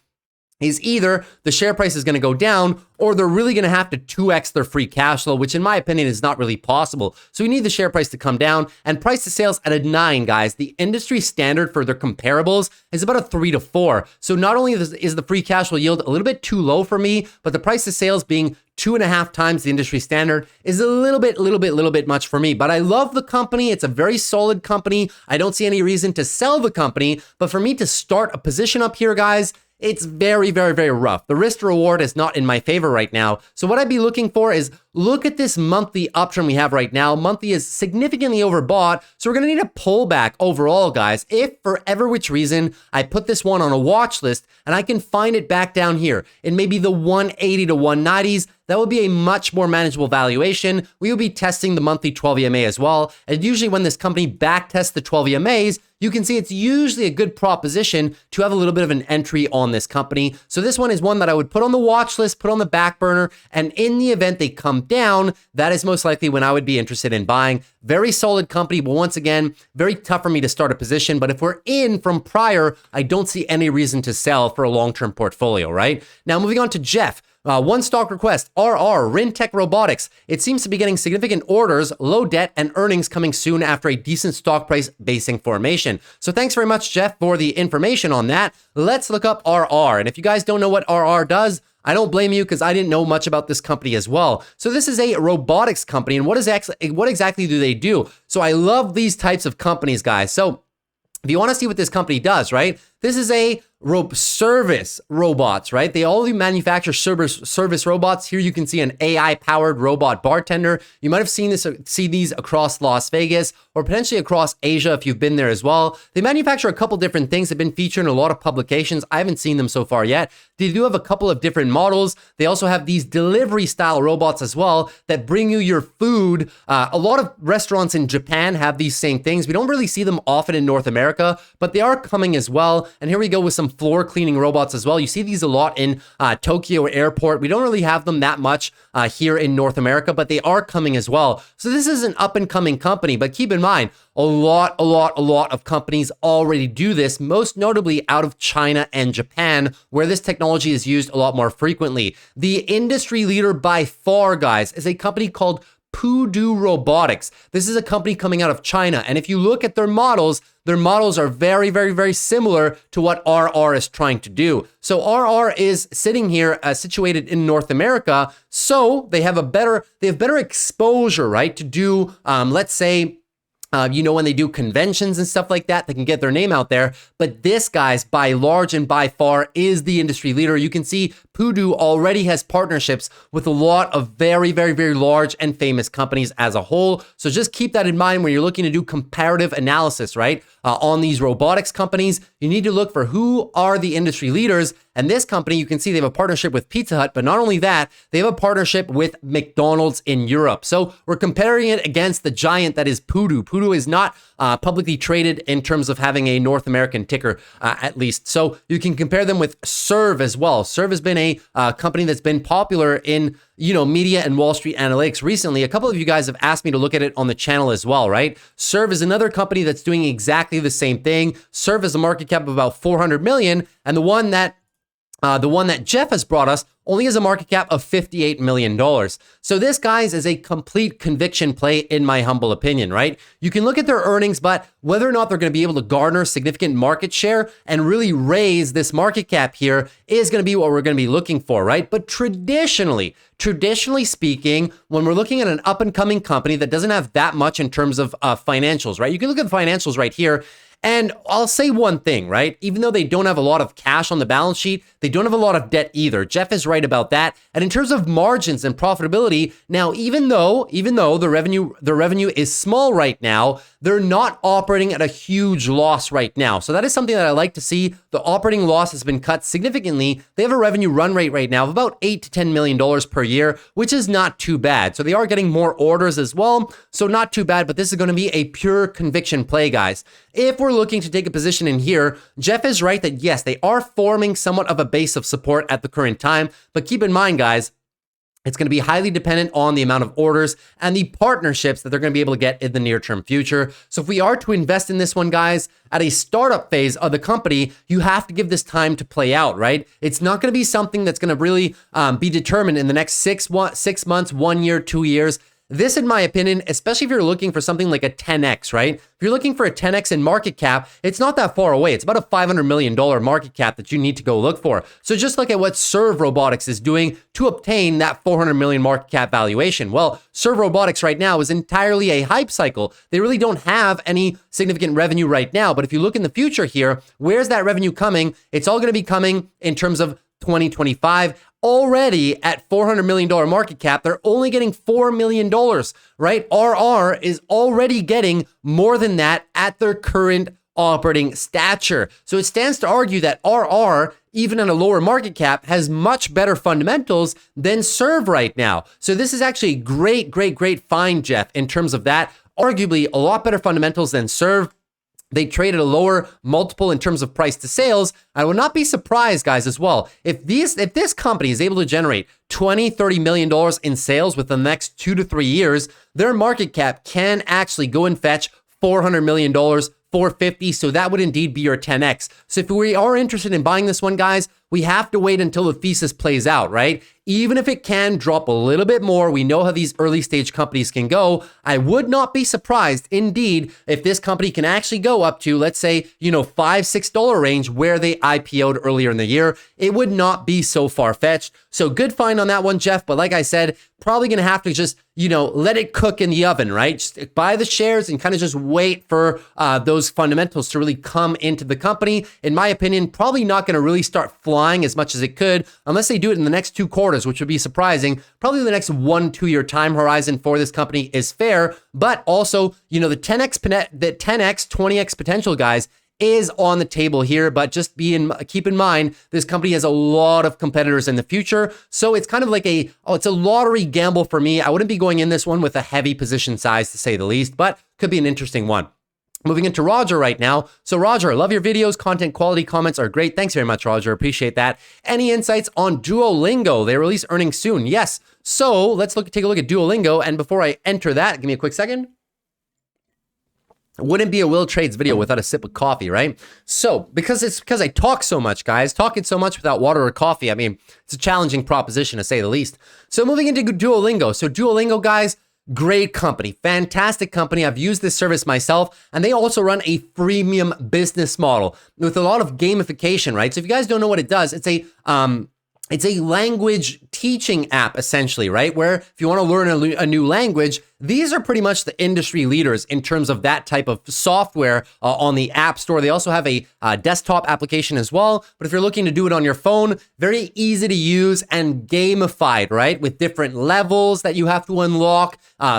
is either the share price is going to go down or they're really going to have to 2x their free cash flow, which in my opinion is not really possible. So we need the share price to come down, and price to sales at a 9, guys. The industry standard for their comparables is about a 3 to 4. So not only is the free cash flow yield a little bit too low for me, but the price to sales being 2.5 times the industry standard is a little bit much for me. But I love the company. It's a very solid company. I don't see any reason to sell the company, but for me to start a position up here, guys, it's very, very, very rough. The risk to reward is not in my favor right now. So what I'd be looking for is look at this monthly uptrend we have right now. Monthly is significantly overbought. So we're going to need a pullback overall, guys. If for ever which reason I put this one on a watch list and I can find it back down here in maybe the 180 to 190s, that would be a much more manageable valuation. We will be testing the monthly 12 EMA as well. And usually when this company back tests the 12 EMAs, you can see it's usually a good proposition to have a little bit of an entry on this company. So this one is one that I would put on the watch list, put on the back burner, and in the event they come down, that is most likely when I would be interested in buying. Very solid company, but once again, very tough for me to start a position. But if we're in from prior, I don't see any reason to sell for a long-term portfolio, right? Now moving on to Jeff. One stock request, Rintech Robotics. It seems to be getting significant orders, low debt, and earnings coming soon after a decent stock price basing formation. So thanks very much, Jeff, for the information on that. Let's look up RR. And if you guys don't know what RR does, I don't blame you because I didn't know much about this company as well. So this is a robotics company, and what exactly do they do? So I love these types of companies, guys. So if you want to see what this company does, right? This is a service robots, right? They all manufacture service robots. Here you can see an AI-powered robot bartender. You might have seen these across Las Vegas or potentially across Asia if you've been there as well. They manufacture a couple different things. They've been featured in a lot of publications. I haven't seen them so far yet. They do have a couple of different models. They also have these delivery-style robots as well that bring you your food. A lot of restaurants in Japan have these same things. We don't really see them often in North America, but they are coming as well. And here we go with some floor cleaning robots as well. You see these a lot in Tokyo Airport. We don't really have them that much here in North America, but they are coming as well. So this is an up and coming company, but keep in mind, a lot of companies already do this, most notably out of China and Japan, where this technology is used a lot more frequently. The industry leader by far, guys, is a company called Pudu Robotics. This is a company coming out of China. And if you look at their models are very similar to what RR is trying to do. So RR is sitting here situated in North America. So they have better exposure, right? To do, let's say, when they do conventions and stuff like that, they can get their name out there. But this, guys, by large and by far, is the industry leader. You can see Pudu already has partnerships with a lot of very large and famous companies as a whole. So just keep that in mind when you're looking to do comparative analysis, right? On these robotics companies, you need to look for who are the industry leaders. And this company, you can see they have a partnership with Pizza Hut, but not only that, they have a partnership with McDonald's in Europe. So we're comparing it against the giant that is Pudu. Pudu is not publicly traded in terms of having a North American ticker, at least. So you can compare them with Serve as well. Serve has been a company that's been popular in media and Wall Street analytics recently. A couple of you guys have asked me to look at it on the channel as well, right? Serve is another company that's doing exactly the same thing. Serve has a market cap of about 400 million, and the one that Jeff has brought us only has a market cap of $58 million. So this, guys, is a complete conviction play in my humble opinion, right? You can look at their earnings, but whether or not they're going to be able to garner significant market share and really raise this market cap here is going to be what we're going to be looking for, right? But traditionally speaking, when we're looking at an up and coming company that doesn't have that much in terms of financials, right? You can look at the financials right here. And I'll say one thing, right? Even though they don't have a lot of cash on the balance sheet, they don't have a lot of debt either. Jeff is right about that. And in terms of margins and profitability, now, even though the revenue is small right now, they're not operating at a huge loss right now. So that is something that I like to see. The operating loss has been cut significantly. They have a revenue run rate right now of about $8 to $10 million per year, which is not too bad. So they are getting more orders as well. So not too bad, but this is going to be a pure conviction play, guys. If we're looking to take a position in here, Jeff is right that yes, they are forming somewhat of a base of support at the current time. But keep in mind, guys, it's going to be highly dependent on the amount of orders and the partnerships that they're going to be able to get in the near-term future. So if we are to invest in this one, guys, at a startup phase of the company, you have to give this time to play out, right? It's not going to be something that's going to really be determined in the next 6 months, 1 year, 2 years. This, in my opinion, especially if you're looking for something like a 10x, right? If you're looking for a 10x in market cap, it's not that far away. It's about a $500 million market cap that you need to go look for. So just look at what Serve Robotics is doing to obtain that 400 million market cap valuation. Well, Serve Robotics right now is entirely a hype cycle. They really don't have any significant revenue right now. But if you look in the future here, where's that revenue coming? It's all going to be coming in terms of 2025. Already at $400 million market cap, they're only getting $4 million, right? RR is already getting more than that at their current operating stature. So it stands to argue that RR, even at a lower market cap, has much better fundamentals than Serve right now. So this is actually a great find, Jeff, in terms of that. Arguably a lot better fundamentals than Serve. They trade at a lower multiple in terms of price to sales. I will not be surprised, guys, as well. If this company is able to generate $20-30 million in sales within the next 2 to 3 years, their market cap can actually go and fetch $400 million, $450. So that would indeed be your 10x. So if we are interested in buying this one, guys, we have to wait until the thesis plays out, right? Even if it can drop a little bit more, we know how these early stage companies can go. I would not be surprised, indeed, if this company can actually go up to, let's say, $5-6 range where they IPO'd earlier in the year. It would not be so far-fetched. So good find on that one, Jeff. But like I said, probably going to have to just, let it cook in the oven, right? Just buy the shares and kind of just wait for those fundamentals to really come into the company. In my opinion, probably not going to really start flying as much as it could unless they do it in the next 2 quarters, which would be surprising. Probably the next 1-2 year time horizon for this company is fair, but also, the 10x, 20x potential, guys, is on the table here, but just keep in mind, this company has a lot of competitors in the future. So it's kind of like it's a lottery gamble for me. I wouldn't be going in this one with a heavy position size, to say the least, but could be an interesting one. Moving into Roger right now. So Roger, love your videos, content quality, comments are great. Thanks very much, Roger. Appreciate that. Any insights on DuoLingo? They release earnings soon. Yes. So let's take a look at DuoLingo. And before I enter that, give me a quick second. Wouldn't be a Will Trades video without a sip of coffee, right? So because I talk so much, guys, talking so much without water or coffee, I mean, it's a challenging proposition to say the least. So moving into DuoLingo. So DuoLingo, guys, great company, fantastic company. I've used this service myself, and they also run a freemium business model with a lot of gamification, right? So if you guys don't know what it does, it's a language teaching app essentially, right? Where if you want to learn a new language, these are pretty much the industry leaders in terms of that type of software on the App Store. They also have a desktop application as well. But if you're looking to do it on your phone, very easy to use and gamified, right? With different levels that you have to unlock,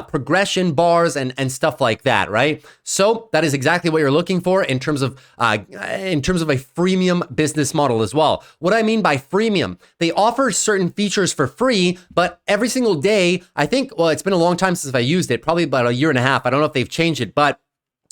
progression bars and stuff like that, right? So that is exactly what you're looking for in terms of a freemium business model as well. What I mean by freemium, they offer certain features for free, but every single day, I think, well, it's been a long time since I used it, probably about a year and a half. I don't know if they've changed it, but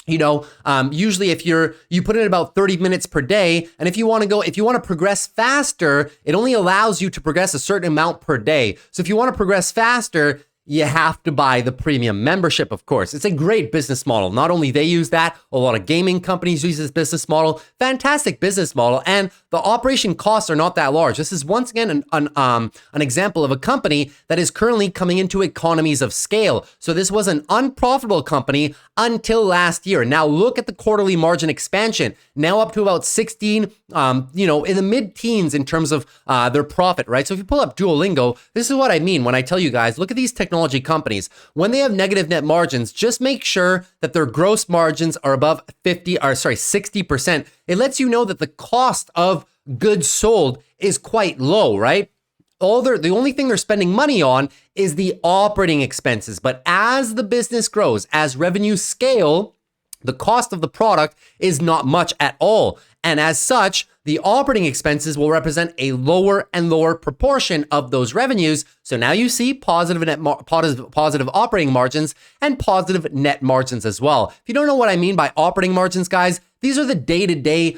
you know, usually if you put in about 30 minutes per day, and if you want to progress faster, it only allows you to progress a certain amount per day. So if you want to progress faster, you have to buy the premium membership, of course. It's a great business model. Not only they use that, a lot of gaming companies use this business model. Fantastic business model, and the operation costs are not that large. This is once again an example of a company that is currently coming into economies of scale. So this was an unprofitable company until last year. Now look at the quarterly margin expansion. Now up to about 16, in the mid-teens in terms of their profit, right? So if you pull up DuoLingo, this is what I mean when I tell you guys, look at these technology companies. When they have negative net margins, just make sure that their gross margins are above 60%. It lets you know that the cost of goods sold is quite low, right? The only thing they're spending money on is the operating expenses. But as the business grows, as revenues scale, the cost of the product is not much at all. And as such, the operating expenses will represent a lower and lower proportion of those revenues. So now you see positive operating margins and positive net margins as well. If you don't know what I mean by operating margins, guys, these are the day-to-day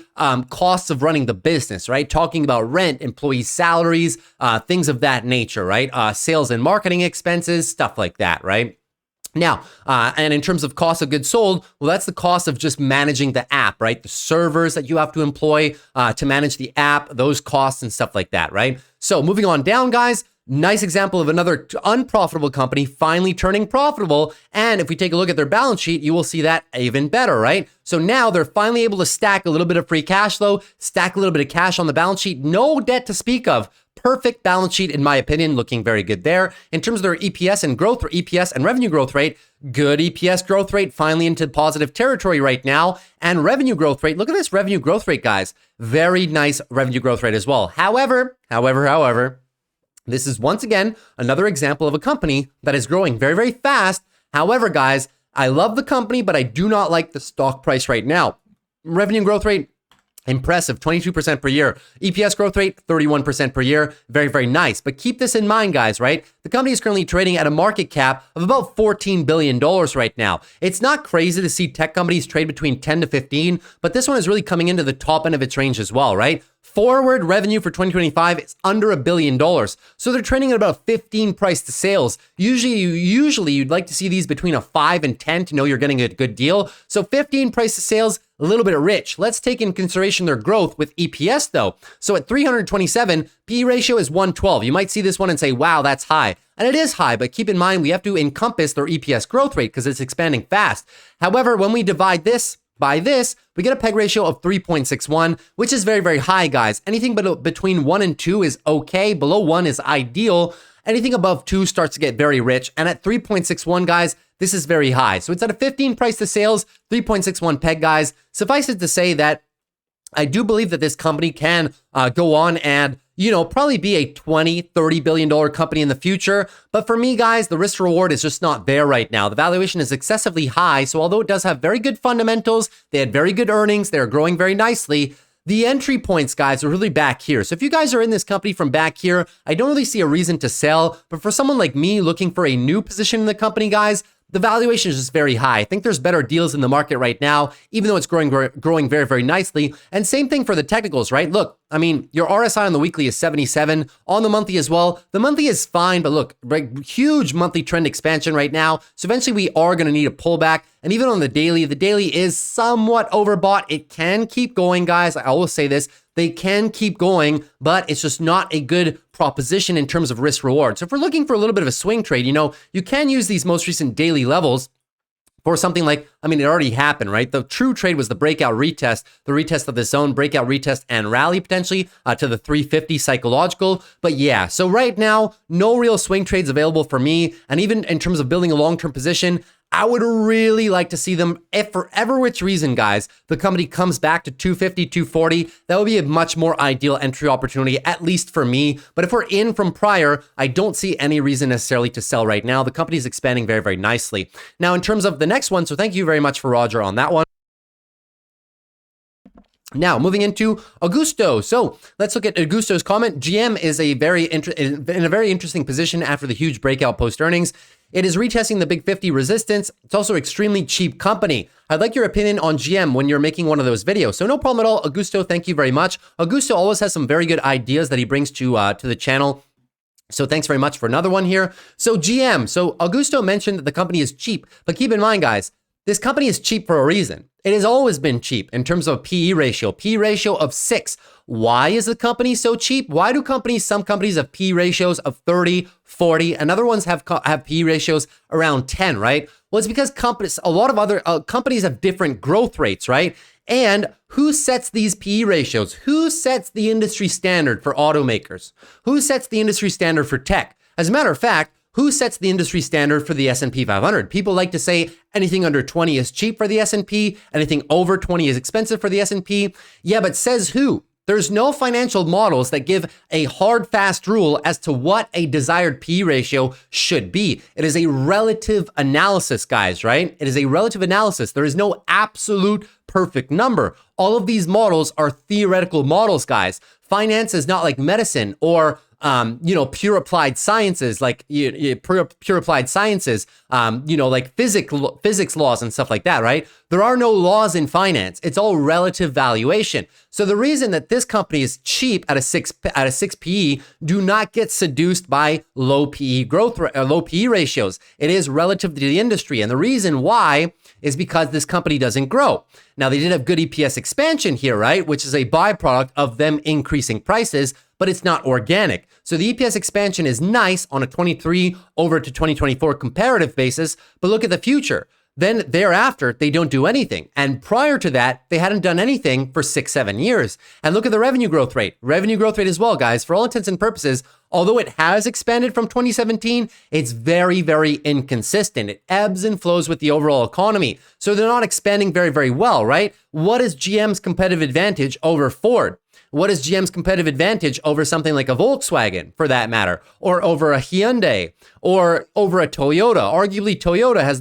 costs of running the business, right? Talking about rent, employee salaries, things of that nature, right? Sales and marketing expenses, stuff like that, right? Now, and in terms of cost of goods sold, well, that's the cost of just managing the app, right? The servers that you have to employ to manage the app, those costs and stuff like that, right? So moving on down, guys, nice example of another unprofitable company finally turning profitable. And if we take a look at their balance sheet, you will see that even better, right? So now they're finally able to stack a little bit of free cash flow, stack a little bit of cash on the balance sheet, no debt to speak of. Perfect balance sheet, in my opinion, looking very good there. In terms of their EPS and growth, or EPS and revenue growth rate, good EPS growth rate, finally into positive territory right now. And revenue growth rate, look at this revenue growth rate, guys. Very nice revenue growth rate as well. However, this is once again another example of a company that is growing very, very fast. However, guys, I love the company, but I do not like the stock price right now. Revenue growth rate, impressive, 22% per year. EPS growth rate, 31% per year. Very, very nice. But keep this in mind, guys, right? The company is currently trading at a market cap of about $14 billion right now. It's not crazy to see tech companies trade between 10 to 15, but this one is really coming into the top end of its range as well, right? Forward revenue for 2025 is under $1 billion. So they're trading at about 15 price to sales. Usually you'd like to see these between a 5 and 10 to know you're getting a good deal. So 15 price to sales, a little bit rich. Let's take in consideration their growth with EPS though. So at 327, PE ratio is 112. You might see this one and say, wow, that's high. And it is high, but keep in mind, we have to encompass their EPS growth rate because it's expanding fast. However, when we divide this by this, we get a PEG ratio of 3.61, which is very, very high, guys. Anything between 1 and 2 is okay. Below 1 is ideal. Anything above 2 starts to get very rich. And at 3.61, guys, this is very high. So it's at a 15 price to sales, 3.61 PEG, guys. Suffice it to say that I do believe that this company can go on and probably be a $20, $30 billion company in the future. But for me, guys, the risk reward is just not there right now. The valuation is excessively high. So although it does have very good fundamentals, they had very good earnings, they're growing very nicely. The entry points, guys, are really back here. So if you guys are in this company from back here, I don't really see a reason to sell. But for someone like me looking for a new position in the company, guys, the valuation is just very high. I think there's better deals in the market right now, even though it's growing very, very nicely. And same thing for the technicals, right? Look, I mean, your RSI on the weekly is 77, on the monthly as well. The monthly is fine, but look, huge monthly trend expansion right now. So eventually we are going to need a pullback. And even on the daily is somewhat overbought. It can keep going, guys. I always say this. They can keep going, but it's just not a good proposition in terms of risk reward. So if we're looking for a little bit of a swing trade, you can use these most recent daily levels for something like, I mean, it already happened, right? The true trade was the breakout retest, the retest of the zone, breakout retest and rally potentially to the 350 psychological. But yeah, so right now, no real swing trades available for me. And even in terms of building a long-term position, I would really like to see them, if for ever which reason, guys, the company comes back to 250, 240, that would be a much more ideal entry opportunity, at least for me. But if we're in from prior, I don't see any reason necessarily to sell right now. The company is expanding very, very nicely. Now, in terms of the next one, so thank you very much for Roger on that one. Now, moving into Augusto. So let's look at Augusto's comment. GM is in a very interesting position after the huge breakout post earnings. It is retesting the big 50 resistance. It's also an extremely cheap company. I'd like your opinion on GM when you're making one of those videos. So no problem at all, Augusto. Thank you very much. Augusto always has some very good ideas that he brings to the channel. So thanks very much for another one here. So GM. So Augusto mentioned that the company is cheap, but keep in mind, guys, this company is cheap for a reason. It has always been cheap in terms of PE ratio of 6. Why is the company so cheap? Why do some companies have PE ratios of 30, 40, and other ones have PE ratios around 10, right? Well, it's because a lot of other companies have different growth rates, right? And who sets these PE ratios? Who sets the industry standard for automakers? Who sets the industry standard for tech? As a matter of fact, who sets the industry standard for the S&P 500? People like to say anything under 20 is cheap for the S&P, anything over 20 is expensive for the S&P. Yeah, but says who? There's no financial models that give a hard, fast rule as to what a desired PE ratio should be. It is a relative analysis, guys, right? It is a relative analysis. There is no absolute perfect number. All of these models are theoretical models, guys. Finance is not like medicine or pure applied sciences, like pure applied sciences, like physics laws and stuff like that, right? There are no laws in finance. It's all relative valuation. So the reason that this company is cheap at a 6 PE, do not get seduced by low PE low PE ratios. It is relative to the industry. And the reason why is because this company doesn't grow. Now, they did have good EPS expansion here, right? Which is a byproduct of them increasing prices, but it's not organic. So the EPS expansion is nice on a 23 over to 2024 comparative basis, but look at the future. Then thereafter, they don't do anything. And prior to that, they hadn't done anything for 6-7 years. And look at the revenue growth rate. Revenue growth rate as well, guys. For all intents and purposes, although it has expanded from 2017, it's very, very inconsistent. It ebbs and flows with the overall economy. So they're not expanding very, very well, right? What is GM's competitive advantage over Ford? What is GM's competitive advantage over something like a Volkswagen, for that matter, or over a Hyundai, or over a Toyota? Arguably, Toyota has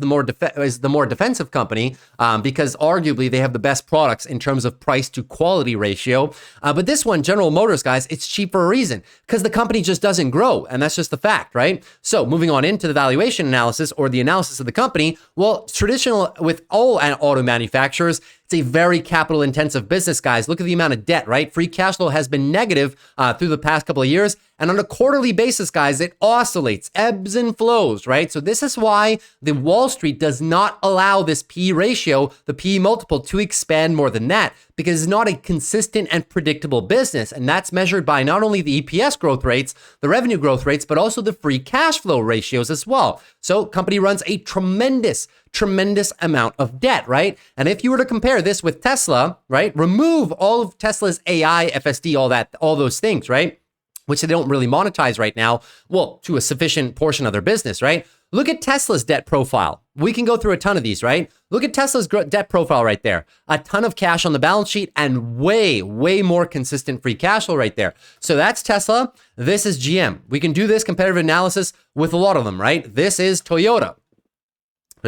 is the more defensive company because arguably they have the best products in terms of price to quality ratio. But this one, General Motors, guys, it's cheap for a reason because the company just doesn't grow, and that's just the fact, right? So moving on into the valuation analysis or the analysis of the company, well, traditional with all auto manufacturers, it's a very capital intensive business, guys. Look at the amount of debt, right? Free cash flow has been negative through the past couple of years. And on a quarterly basis, guys, it oscillates, ebbs and flows, right? So this is why the Wall Street does not allow this PE ratio, the PE multiple, to expand more than that because it's not a consistent and predictable business. And that's measured by not only the EPS growth rates, the revenue growth rates, but also the free cash flow ratios as well. So company runs a tremendous amount of debt, right? And if you were to compare this with Tesla, right? Remove all of Tesla's AI, FSD, all those things, right? Which they don't really monetize right now, well, to a sufficient portion of their business, right? Look at Tesla's debt profile. We can go through a ton of these, right? Look at Tesla's debt profile right there. A ton of cash on the balance sheet and way more consistent free cash flow right there. So that's Tesla. This is GM. We can do this competitive analysis with a lot of them, right? This is Toyota.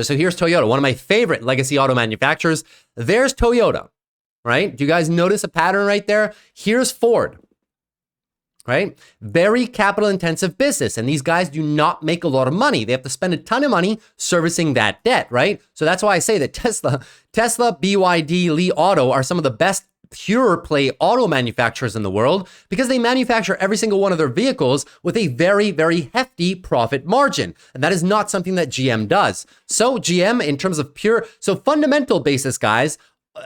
So here's Toyota, one of my favorite legacy auto manufacturers. There's Toyota, right? Do you guys notice a pattern right there? Here's Ford. right? Very capital intensive business. And these guys do not make a lot of money. They have to spend a ton of money servicing that debt, right? So that's why I say that Tesla, BYD, Li Auto are some of the best pure play auto manufacturers in the world because they manufacture every single one of their vehicles with a very, very hefty profit margin. And that is not something that GM does. So GM, in terms of fundamental basis, guys,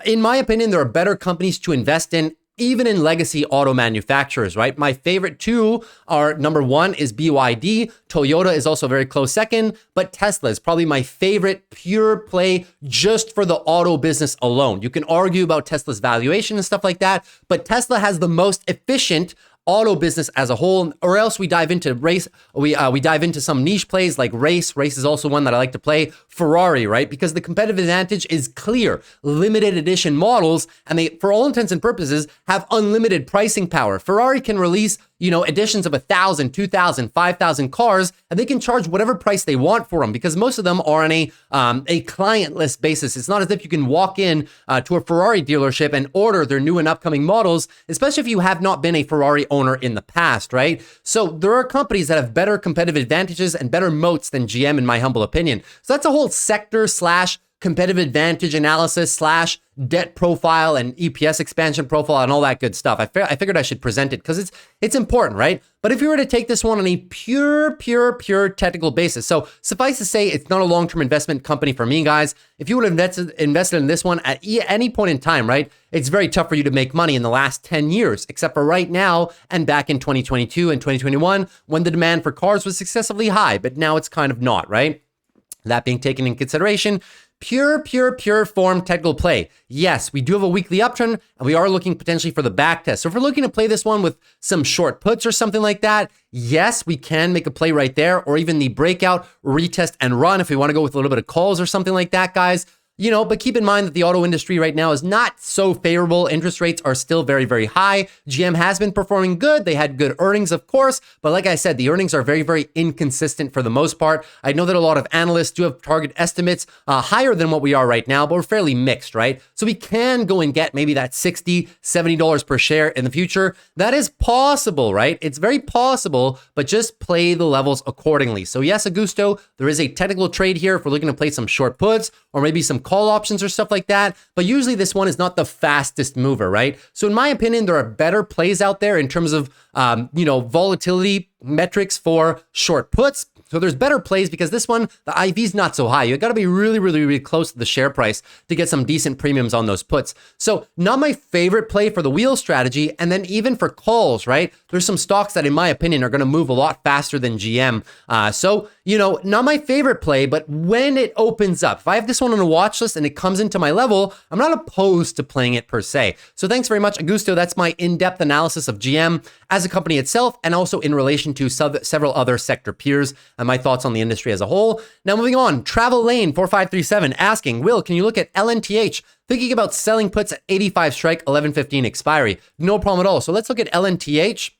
in my opinion, there are better companies to invest in, even in legacy auto manufacturers, right? My favorite two are, number one is BYD. Toyota is also a very close second, but Tesla is probably my favorite pure play just for the auto business alone. You can argue about Tesla's valuation and stuff like that, but Tesla has the most efficient auto business as a whole, or else we dive into race. We dive into some niche plays like race. Race is also one that I like to play. Ferrari, right? Because the competitive advantage is clear. Limited edition models, and they, for all intents and purposes, have unlimited pricing power. Ferrari can release, editions of 1,000, 2,000, 5,000 cars, and they can charge whatever price they want for them because most of them are on a client-less basis. It's not as if you can walk in to a Ferrari dealership and order their new and upcoming models, especially if you have not been a Ferrari owner in the past, right? So there are companies that have better competitive advantages and better moats than GM, in my humble opinion. So that's a whole sector / competitive advantage analysis / debt profile and EPS expansion profile and all that good stuff. I figured I should present it because it's important, right? But if you were to take this one on a pure technical basis, so suffice to say, it's not a long-term investment company for me, guys. If you would have invested in this one at any point in time, right, it's very tough for you to make money in the last 10 years, except for right now and back in 2022 and 2021 when the demand for cars was excessively high, but now it's kind of not, right? That being taken in consideration, pure form technical play. Yes, we do have a weekly uptrend and we are looking potentially for the back test. So if we're looking to play this one with some short puts or something like that, yes, we can make a play right there, or even the breakout, retest and run if we want to go with a little bit of calls or something like that, guys. But keep in mind that the auto industry right now is not so favorable. Interest rates are still very, very high. GM has been performing good. They had good earnings, of course. But like I said, the earnings are very, very inconsistent for the most part. I know that a lot of analysts do have target estimates higher than what we are right now, but we're fairly mixed, right? So we can go and get maybe that $60, $70 per share in the future. That is possible, right? It's very possible, but just play the levels accordingly. So yes, Augusto, there is a technical trade here if we're looking to play some short puts or maybe some call options or stuff like that, but usually this one is not the fastest mover, right? So in my opinion, there are better plays out there in terms of, volatility metrics for short puts. So there's better plays because this one, the IV is not so high. You got to be really close to the share price to get some decent premiums on those puts. So not my favorite play for the wheel strategy. And then even for calls, right? There's some stocks that in my opinion are going to move a lot faster than GM. Not my favorite play, but when it opens up, if I have this one on a watch list and it comes into my level, I'm not opposed to playing it per se. So thanks very much, Augusto. That's my in-depth analysis of GM as a company itself and also in relation to several other sector peers and my thoughts on the industry as a whole. Now moving on, Travel Lane 4537 asking, Will, can you look at LNTH? Thinking about selling puts at 85 strike, 11:15 expiry. No problem at all. So let's look at LNTH.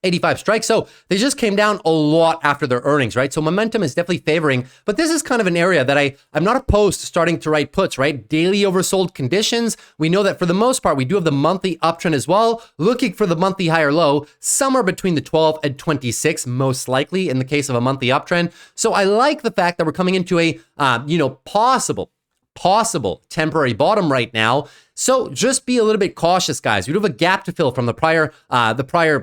85 strikes. So they just came down a lot after their earnings, right? So momentum is definitely favoring, but this is kind of an area that I'm not opposed to starting to write puts, right? Daily oversold conditions. We know that for the most part, we do have the monthly uptrend as well, looking for the monthly higher low, somewhere between the 12 and 26, most likely in the case of a monthly uptrend. So I like the fact that we're coming into a, possible temporary bottom right now. So just be a little bit cautious, guys. We do have a gap to fill from the prior,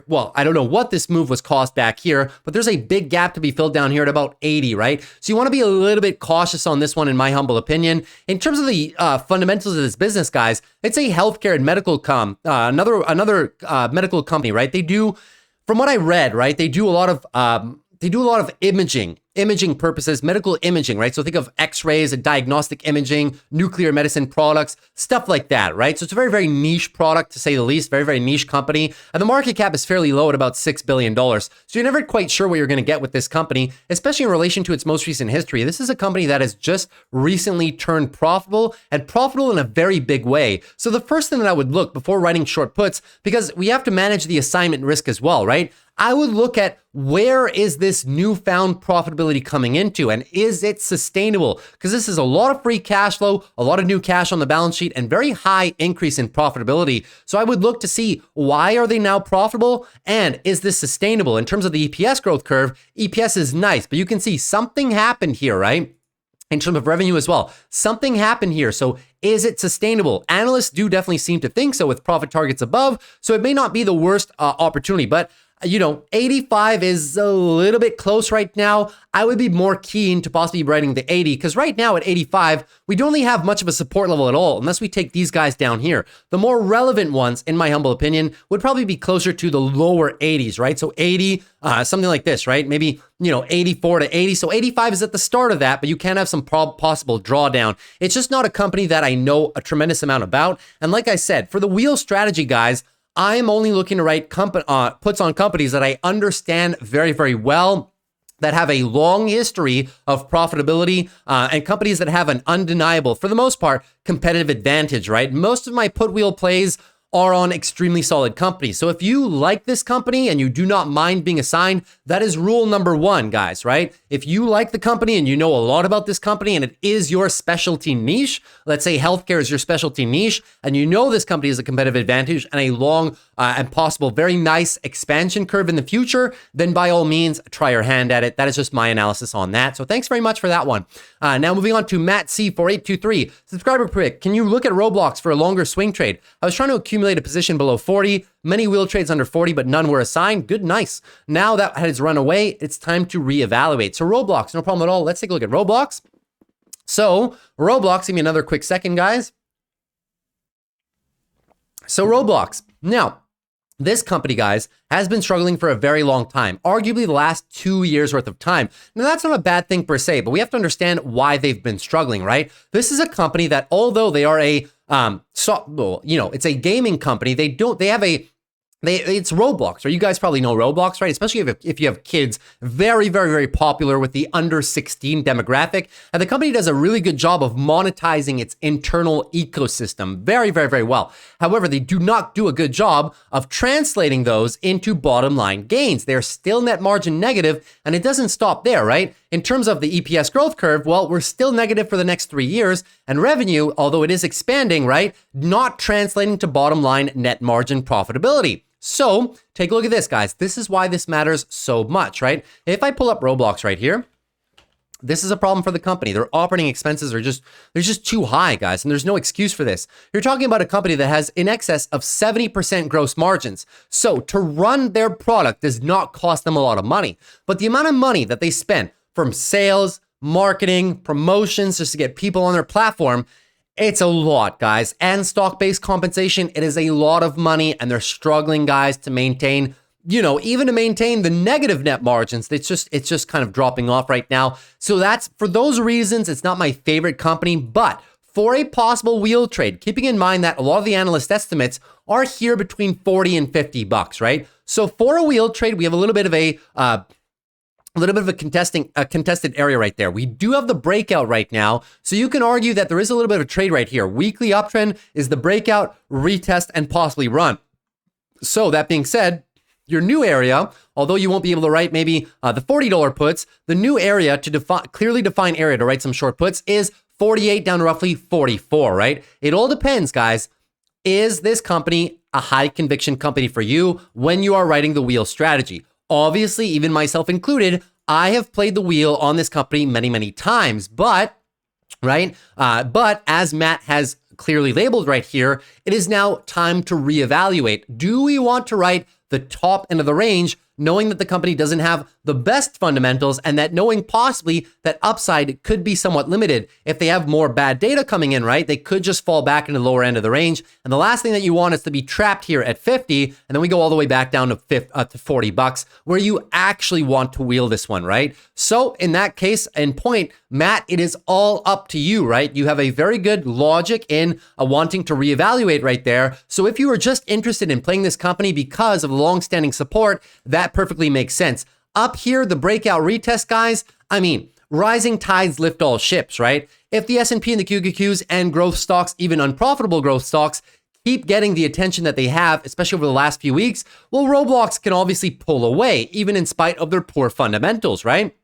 well, I don't know what this move was cost back here, but there's a big gap to be filled down here at about 80, right? So you want to be a little bit cautious on this one, in my humble opinion. In terms of the fundamentals of this business, guys, it's a healthcare and medical another medical company, right? They do, from what I read, right, they do a lot of imaging purposes, medical imaging, right? So think of x-rays and diagnostic imaging, nuclear medicine products, stuff like that, right? So it's a very, very niche product, to say the least, very, very niche company. And the market cap is fairly low at about $6 billion. So you're never quite sure what you're going to get with this company, especially in relation to its most recent history. This is a company that has just recently turned profitable, and profitable in a very big way. So the first thing that I would look before writing short puts, because we have to manage the assignment risk as well, right? I would look at where is this newfound profitability coming into, and is it sustainable? Because this is a lot of free cash flow, a lot of new cash on the balance sheet, and very high increase in profitability. So I would look to see, why are they now profitable, and is this sustainable? In terms of the EPS growth curve, EPS is nice, but you can see something happened here, right? In terms of revenue as well, something happened here. So is it sustainable? Analysts do definitely seem to think so, with profit targets above. So it may not be the worst opportunity, but 85 is a little bit close right now. I would be more keen to possibly writing the 80, because right now at 85, we don't really have much of a support level at all, unless we take these guys down here. The more relevant ones, in my humble opinion, would probably be closer to the lower 80s, right? So 80, something like this, right? Maybe, 84 to 80. So 85 is at the start of that, but you can have some possible drawdown. It's just not a company that I know a tremendous amount about. And like I said, for the wheel strategy, guys, I'm only looking to write puts on companies that I understand very, very well, that have a long history of profitability, and companies that have an undeniable, for the most part, competitive advantage, right? Most of my put wheel plays are on extremely solid companies. So if you like this company and you do not mind being assigned, that is rule number one, guys, right? If you like the company and you know a lot about this company and it is your specialty niche, let's say healthcare is your specialty niche, and you know this company is a competitive advantage and a long and possible very nice expansion curve in the future, then by all means, try your hand at it. That is just my analysis on that. So thanks very much for that one. Now moving on to Matt C4823, subscriber pick. Can you look at Roblox for a longer swing trade? I was trying to accumulate a position below 40, many wheel trades under 40, but none were assigned. Good, nice. Now that has run away, it's time to reevaluate. So Roblox, no problem at all. Let's take a look at Roblox. So Roblox, give me another quick second, guys. So Roblox, now, this company, guys, has been struggling for a very long time, arguably the last 2 years worth of time. Now, that's not a bad thing per se, but we have to understand why they've been struggling, right? This is a company that, although they are a, it's a gaming company, it's Roblox, or you guys probably know Roblox, right? Especially if you have kids, very, very, very popular with the under 16 demographic. And the company does a really good job of monetizing its internal ecosystem very, very, very well. However, they do not do a good job of translating those into bottom line gains. They're still net margin negative, and it doesn't stop there, right? In terms of the EPS growth curve, well, we're still negative for the next 3 years, and revenue, although it is expanding, right, not translating to bottom line net margin profitability. So take a look at this, guys. This is why this matters so much, right? If I pull up Roblox right here, this is a problem for the company. Their operating expenses are just too high, guys, and there's no excuse for this. You're talking about a company that has in excess of 70% gross margins. So to run their product does not cost them a lot of money, but the amount of money that they spend from sales, marketing, promotions, just to get people on their platform, it's a lot, guys. And stock-based compensation, it is a lot of money, and they're struggling, guys, to maintain, even to maintain the negative net margins. It's just kind of dropping off right now. So that's, for those reasons, it's not my favorite company, but for a possible wheel trade, keeping in mind that a lot of the analyst estimates are here between 40 and 50 bucks, right? So for a wheel trade, we have a little bit of a contested area right there. We do have the breakout right now, so you can argue that there is a little bit of a trade right here. Weekly uptrend is the breakout, retest, and possibly run. So that being said, your new area, although you won't be able to write maybe the $40 puts, the new area to clearly define area to write some short puts is 48 down to roughly 44, right? It all depends, guys. Is this company a high conviction company for you when you are writing the wheel strategy? Obviously, even myself included, I have played the wheel on this company many, many times, but as Matt has clearly labeled right here, it is now time to reevaluate. Do we want to write the top end of the range, knowing that the company doesn't have the best fundamentals, and that knowing possibly that upside could be somewhat limited? If they have more bad data coming in, right, they could just fall back into the lower end of the range. And the last thing that you want is to be trapped here at 50, and then we go all the way back down to 40 bucks, where you actually want to wheel this one, right? So in that case and point, Matt, it is all up to you, right? You have a very good logic in wanting to reevaluate right there. So if you are just interested in playing this company because of long-standing support, that perfectly makes sense. Up here, the breakout retest, guys, I mean, rising tides lift all ships, right? If the S&P and the QQQs and growth stocks, even unprofitable growth stocks, keep getting the attention that they have, especially over the last few weeks, well, Roblox can obviously pull away, even in spite of their poor fundamentals, right?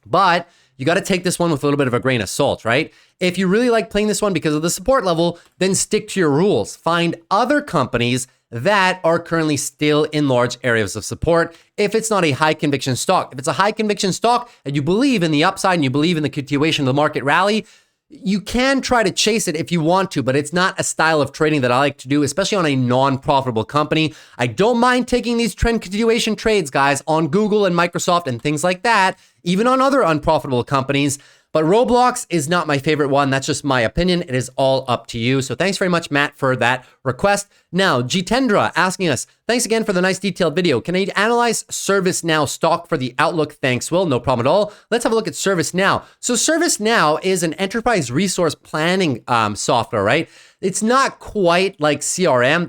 But you got to take this one with a little bit of a grain of salt, right? If you really like playing this one because of the support level, then stick to your rules. Find other companies that are currently still in large areas of support if it's not a high conviction stock. If it's a high conviction stock and you believe in the upside and you believe in the continuation of the market rally, you can try to chase it if you want to, but it's not a style of trading that I like to do, especially on a non-profitable company. I don't mind taking these trend continuation trades, guys, on Google and Microsoft and things like that, even on other unprofitable companies. But Roblox is not my favorite one. That's just my opinion. It is all up to you. So thanks very much, Matt, for that request. Now, Jitendra asking us, thanks again for the nice detailed video. Can I analyze ServiceNOW stock for the outlook? Thanks, Will. No problem at all. Let's have a look at ServiceNOW. So ServiceNOW is an enterprise resource planning software, right? It's not quite like CRM.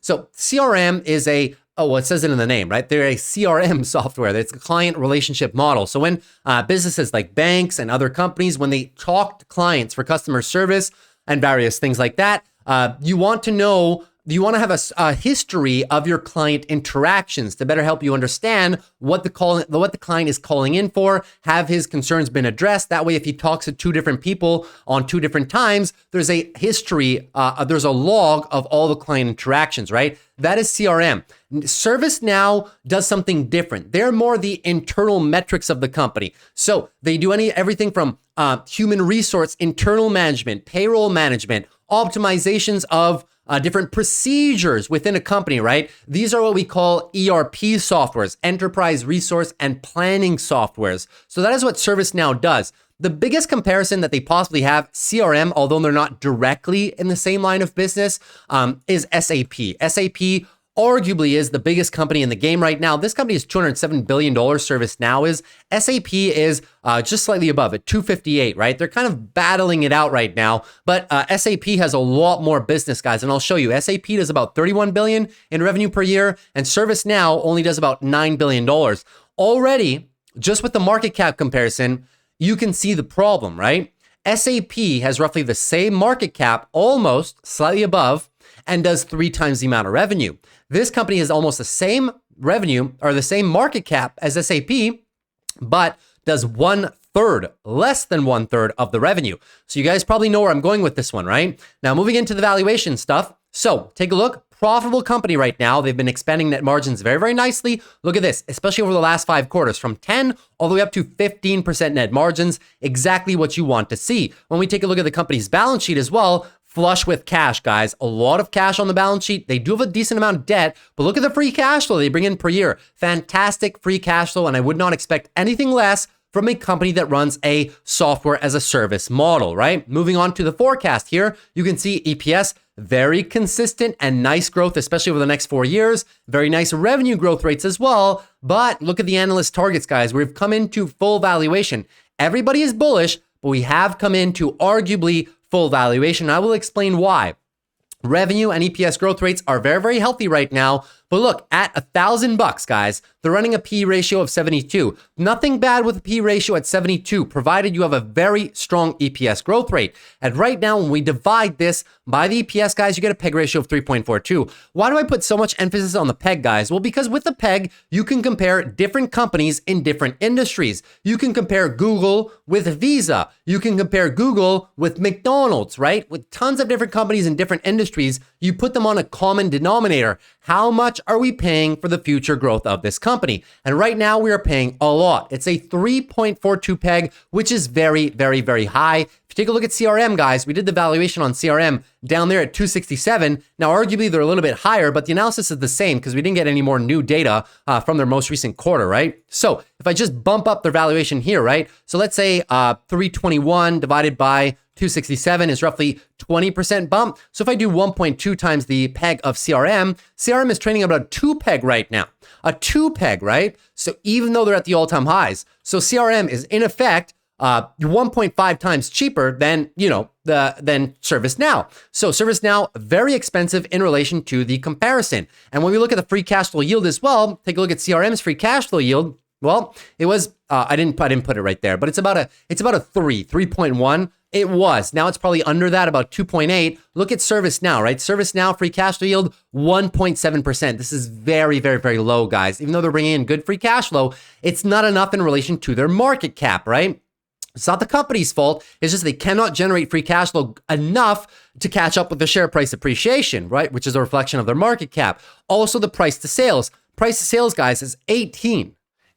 So CRM is well, it says it in the name, right? They're a CRM software. It's a client relationship model. So when businesses like banks and other companies, when they talk to clients for customer service and various things like that, you want to have a history of your client interactions to better help you understand what the client is calling in for. Have his concerns been addressed? That way, if he talks to two different people on two different times, there's a history, there's a log of all the client interactions, right? That is CRM. ServiceNOW does something different. They're more the internal metrics of the company. So they do everything from human resource, internal management, payroll management, optimizations of different procedures within a company, right? These are what we call ERP softwares, enterprise resource and planning softwares. So that is what ServiceNOW does. The biggest comparison that they possibly have, CRM, although they're not directly in the same line of business, is SAP. SAP arguably is the biggest company in the game right now. This company is $207 billion, ServiceNOW is. SAP is just slightly above it, 258, right? They're kind of battling it out right now, but SAP has a lot more business, guys, and I'll show you. SAP does about $31 billion in revenue per year, and ServiceNOW only does about $9 billion. Already, just with the market cap comparison, you can see the problem, right? SAP has roughly the same market cap, almost slightly above, and does 3 times the amount of revenue. This company has almost the same revenue or the same market cap as SAP, but does 1/3, less than 1/3 of the revenue. So you guys probably know where I'm going with this one, right? Now, moving into the valuation stuff. So take a look. Profitable company right now. They've been expanding net margins very, very nicely. Look at this, especially over the last 5 quarters, from 10 all the way up to 15% net margins, exactly what you want to see. When we take a look at the company's balance sheet as well, flush with cash, guys. A lot of cash on the balance sheet. They do have a decent amount of debt, but look at the free cash flow they bring in per year. Fantastic free cash flow, and I would not expect anything less from a company that runs a software as a service model, right? Moving on to the forecast here, you can see EPS, very consistent and nice growth, especially over the next 4 years. Very nice revenue growth rates as well. But look at the analyst targets, guys. We've come into full valuation. Everybody is bullish, but we have come into arguably full valuation. I will explain why. Revenue and EPS growth rates are very, very healthy right now. But look, at $1,000, guys, they're running a P ratio of 72. Nothing bad with a P ratio at 72, provided you have a very strong EPS growth rate. And right now, when we divide this by the EPS, guys, you get a PEG ratio of 3.42. Why do I put so much emphasis on the PEG, guys? Well, because with the PEG, you can compare different companies in different industries. You can compare Google with Visa. You can compare Google with McDonald's, right? With tons of different companies in different industries, you put them on a common denominator. How much are we paying for the future growth of this company? And right now we are paying a lot. It's a 3.42 PEG, which is very, very, very high. If you take a look at CRM, guys, we did the valuation on CRM down there at 267. Now, arguably they're a little bit higher, but the analysis is the same because we didn't get any more new data from their most recent quarter, right? So if I just bump up their valuation here, right? So let's say 321 divided by 267 is roughly 20% bump. So if I do 1.2 times the PEG of CRM, CRM is trading about a 2 PEG right now. A 2 PEG, right? So even though they're at the all-time highs, so CRM is in effect 1.5 times cheaper than, than ServiceNOW. So ServiceNOW, very expensive in relation to the comparison. And when we look at the free cash flow yield as well, take a look at CRM's free cash flow yield. Well, it was, I didn't put it right there, but it's about a 3.1. It was. Now it's probably under that, about 2.8. Look at ServiceNOW, right? ServiceNOw free cash flow yield, 1.7%. This is very, very, very low, guys. Even though they're bringing in good free cash flow, it's not enough in relation to their market cap, right? It's not the company's fault. It's just they cannot generate free cash flow enough to catch up with the share price appreciation, right? Which is a reflection of their market cap. Also, the price to sales. Price to sales, guys, is 18.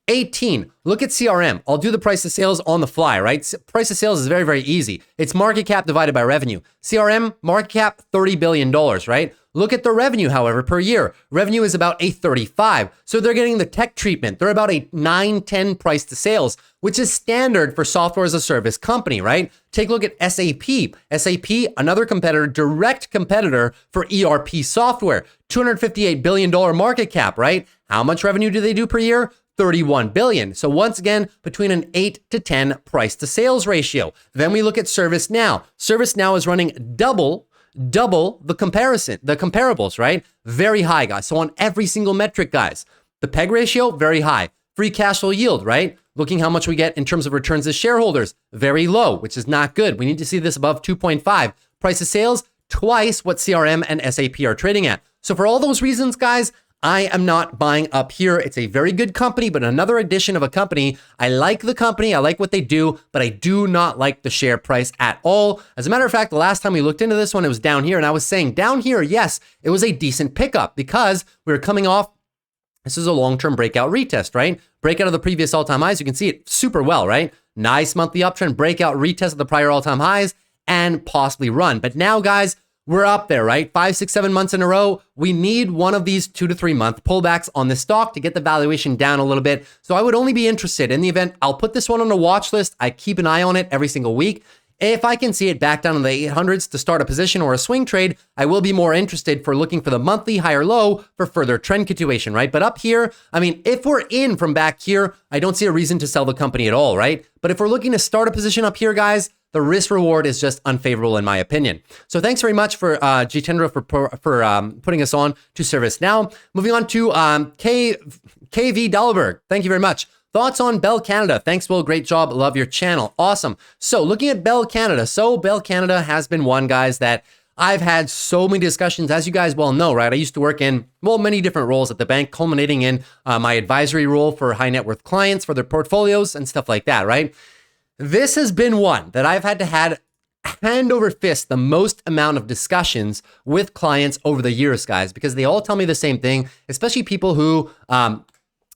18. Look at CRM. I'll do the price of sales on the fly, right? Price of sales is very, very easy. It's market cap divided by revenue. CRM, market cap, $30 billion, right? Look at the revenue, however, per year. Revenue is about a 35. So they're getting the tech treatment. They're about a 9, 10 price to sales, which is standard for software as a service company, right? Take a look at SAP. SAP, another competitor, direct competitor for ERP software. $258 billion market cap, right? How much revenue do they do per year? 31 billion. So once again, between an 8 to 10 price to sales ratio. Then we look at ServiceNOw. ServiceNOw is running double the comparables, right? Very high, guys. So on every single metric, guys, the PEG ratio, very high. Free cash flow yield, right? Looking how much we get in terms of returns to shareholders, very low, which is not good. We need to see this above 2.5. Price of sales, twice what CRM and SAP are trading at. So for all those reasons, guys, I am not buying up here. It's a very good company, but another addition of a company. I like the company. I like what they do, but I do not like the share price at all. As a matter of fact, the last time we looked into this one, it was down here. And I was saying down here, yes, it was a decent pickup because we were coming off. This is a long-term breakout retest, right? Breakout of the previous all-time highs. You can see it super well, right? Nice monthly uptrend, breakout retest of the prior all-time highs and possibly run. But now, guys, we're up there, right? 5, 6, 7 months in a row. We need one of these 2 to 3 month pullbacks on this stock to get the valuation down a little bit. So I would only be interested in the event. I'll put this one on a watch list. I keep an eye on it every single week. If I can see it back down in the 800s to start a position or a swing trade, I will be more interested for looking for the monthly higher low for further trend continuation, right? But up here, I mean, if we're in from back here, I don't see a reason to sell the company at all, right? But if we're looking to start a position up here, guys, the risk reward is just unfavorable in my opinion. So thanks very much for Jitendra for putting us on to ServiceNOW. Moving on to KV Dahlberg. Thank you very much. Thoughts on Bell Canada? Thanks, Will. Great job. Love your channel. Awesome. So looking at Bell Canada. So Bell Canada has been one, guys, that I've had so many discussions, as you guys well know, right? I used to work in, well, many different roles at the bank, culminating in my advisory role for high net worth clients for their portfolios and stuff like that, right? This has been one that I've had to had hand over fist the most amount of discussions with clients over the years, guys, because they all tell me the same thing, especially people who,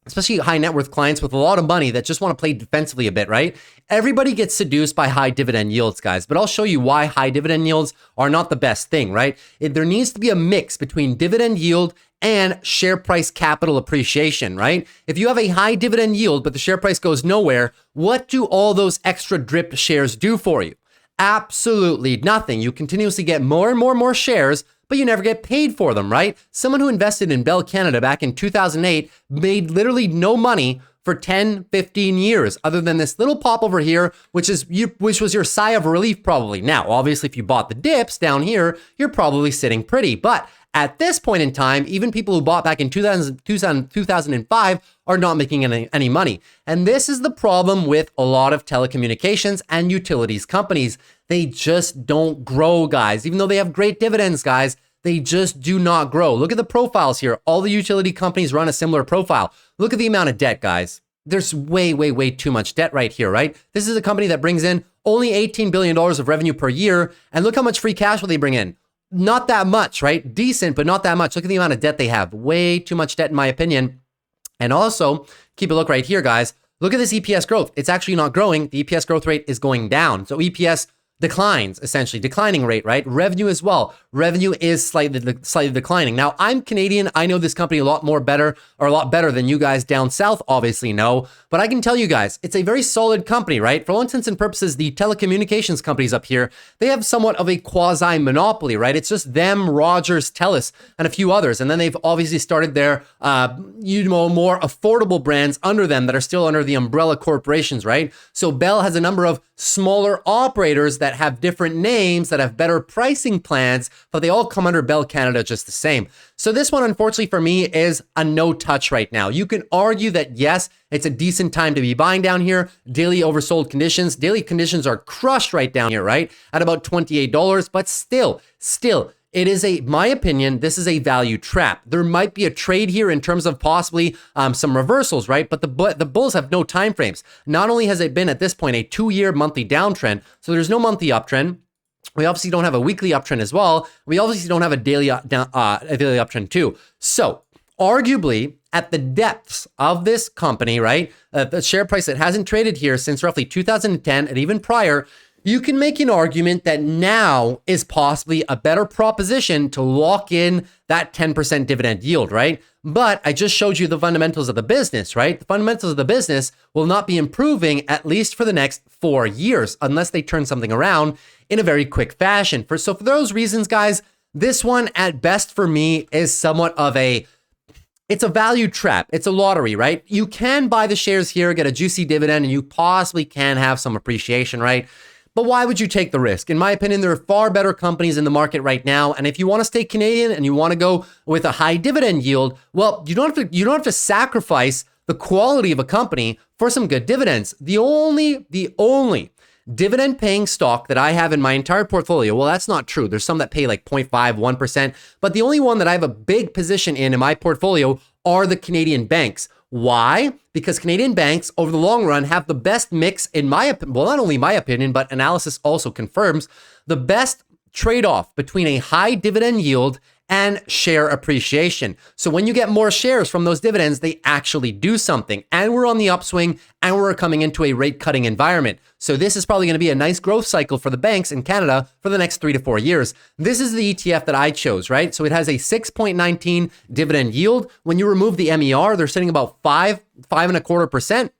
especially high net worth clients with a lot of money that just want to play defensively a bit, right? Everybody gets seduced by high dividend yields, guys, but I'll show you why high dividend yields are not the best thing, right? There needs to be a mix between dividend yield and share price capital appreciation, right? If you have a high dividend yield, but the share price goes nowhere, what do all those extra dripped shares do for you? Absolutely nothing. You continuously get more and more shares, but you never get paid for them, right? Someone who invested in Bell Canada back in 2008 made literally no money for 10, 15 years, other than this little pop over here, which was your sigh of relief probably. Now, obviously, if you bought the dips down here, you're probably sitting pretty, but at this point in time, even people who bought back in 2005 are not making any money. And this is the problem with a lot of telecommunications and utilities companies. They just don't grow, guys. Even though they have great dividends, guys, they just do not grow. Look at the profiles here. All the utility companies run a similar profile. Look at the amount of debt, guys. There's way too much debt right here, right? This is a company that brings in only $18 billion of revenue per year. And look how much free cash flow they bring in. Not that much, right? Decent, but not that much. Look at the amount of debt they have. Way too much debt, in my opinion. And also, keep a look right here, guys. Look at this EPS growth. It's actually not growing. The EPS growth rate is going down. So EPS declines, essentially, declining rate, right? Revenue as well. Revenue is slightly declining. Now, I'm Canadian. I know this company a lot better than you guys down south obviously know, but I can tell you guys, it's a very solid company, right? For all intents and purposes, the telecommunications companies up here, they have somewhat of a quasi-monopoly, right? It's just them, Rogers, TELUS, and a few others. And then they've obviously started their, more affordable brands under them that are still under the umbrella corporations, right? So Bell has a number of smaller operators that that have different names, that have better pricing plans, but they all come under Bell Canada just the same. So this one, unfortunately for me, is a no touch right now. You can argue that yes, it's a decent time to be buying down here. Daily oversold conditions. Daily conditions are crushed right down here, right? At about $28, but still, it is my opinion, this is a value trap. There might be a trade here in terms of possibly some reversals, right? But the bulls have no time frames. Not only has it been at this point a 2-year monthly downtrend, so there's no monthly uptrend. We obviously don't have a weekly uptrend as well. We obviously don't have a daily uptrend too. So arguably, at the depths of this company, right, the share price that hasn't traded here since roughly 2010 and even prior, you can make an argument that now is possibly a better proposition to lock in that 10% dividend yield, right? But I just showed you the fundamentals of the business, right? The fundamentals of the business will not be improving at least for the next 4 years unless they turn something around in a very quick fashion. So for those reasons, guys, this one at best for me is somewhat of it's a value trap. It's a lottery, right? You can buy the shares here, get a juicy dividend, and you possibly can have some appreciation, right? But why would you take the risk? In my opinion, there are far better companies in the market right now. And if you want to stay Canadian and you want to go with a high dividend yield, well, you don't have to sacrifice the quality of a company for some good dividends. The only dividend paying stock that I have in my entire portfolio, well, that's not true. There's some that pay like 0.5, 1%, but the only one that I have a big position in my portfolio are the Canadian banks. Why? Because Canadian banks over the long run have the best mix in my opinion, well, not only my opinion, but analysis also confirms the best trade-off between a high dividend yield and share appreciation. So when you get more shares from those dividends, they actually do something. And we're on the upswing and we're coming into a rate cutting environment. So this is probably going to be a nice growth cycle for the banks in Canada for the next 3 to 4 years. This is the ETF that I chose, right? So it has a 6.19 dividend yield. When you remove the MER, they're sitting about 5.25%.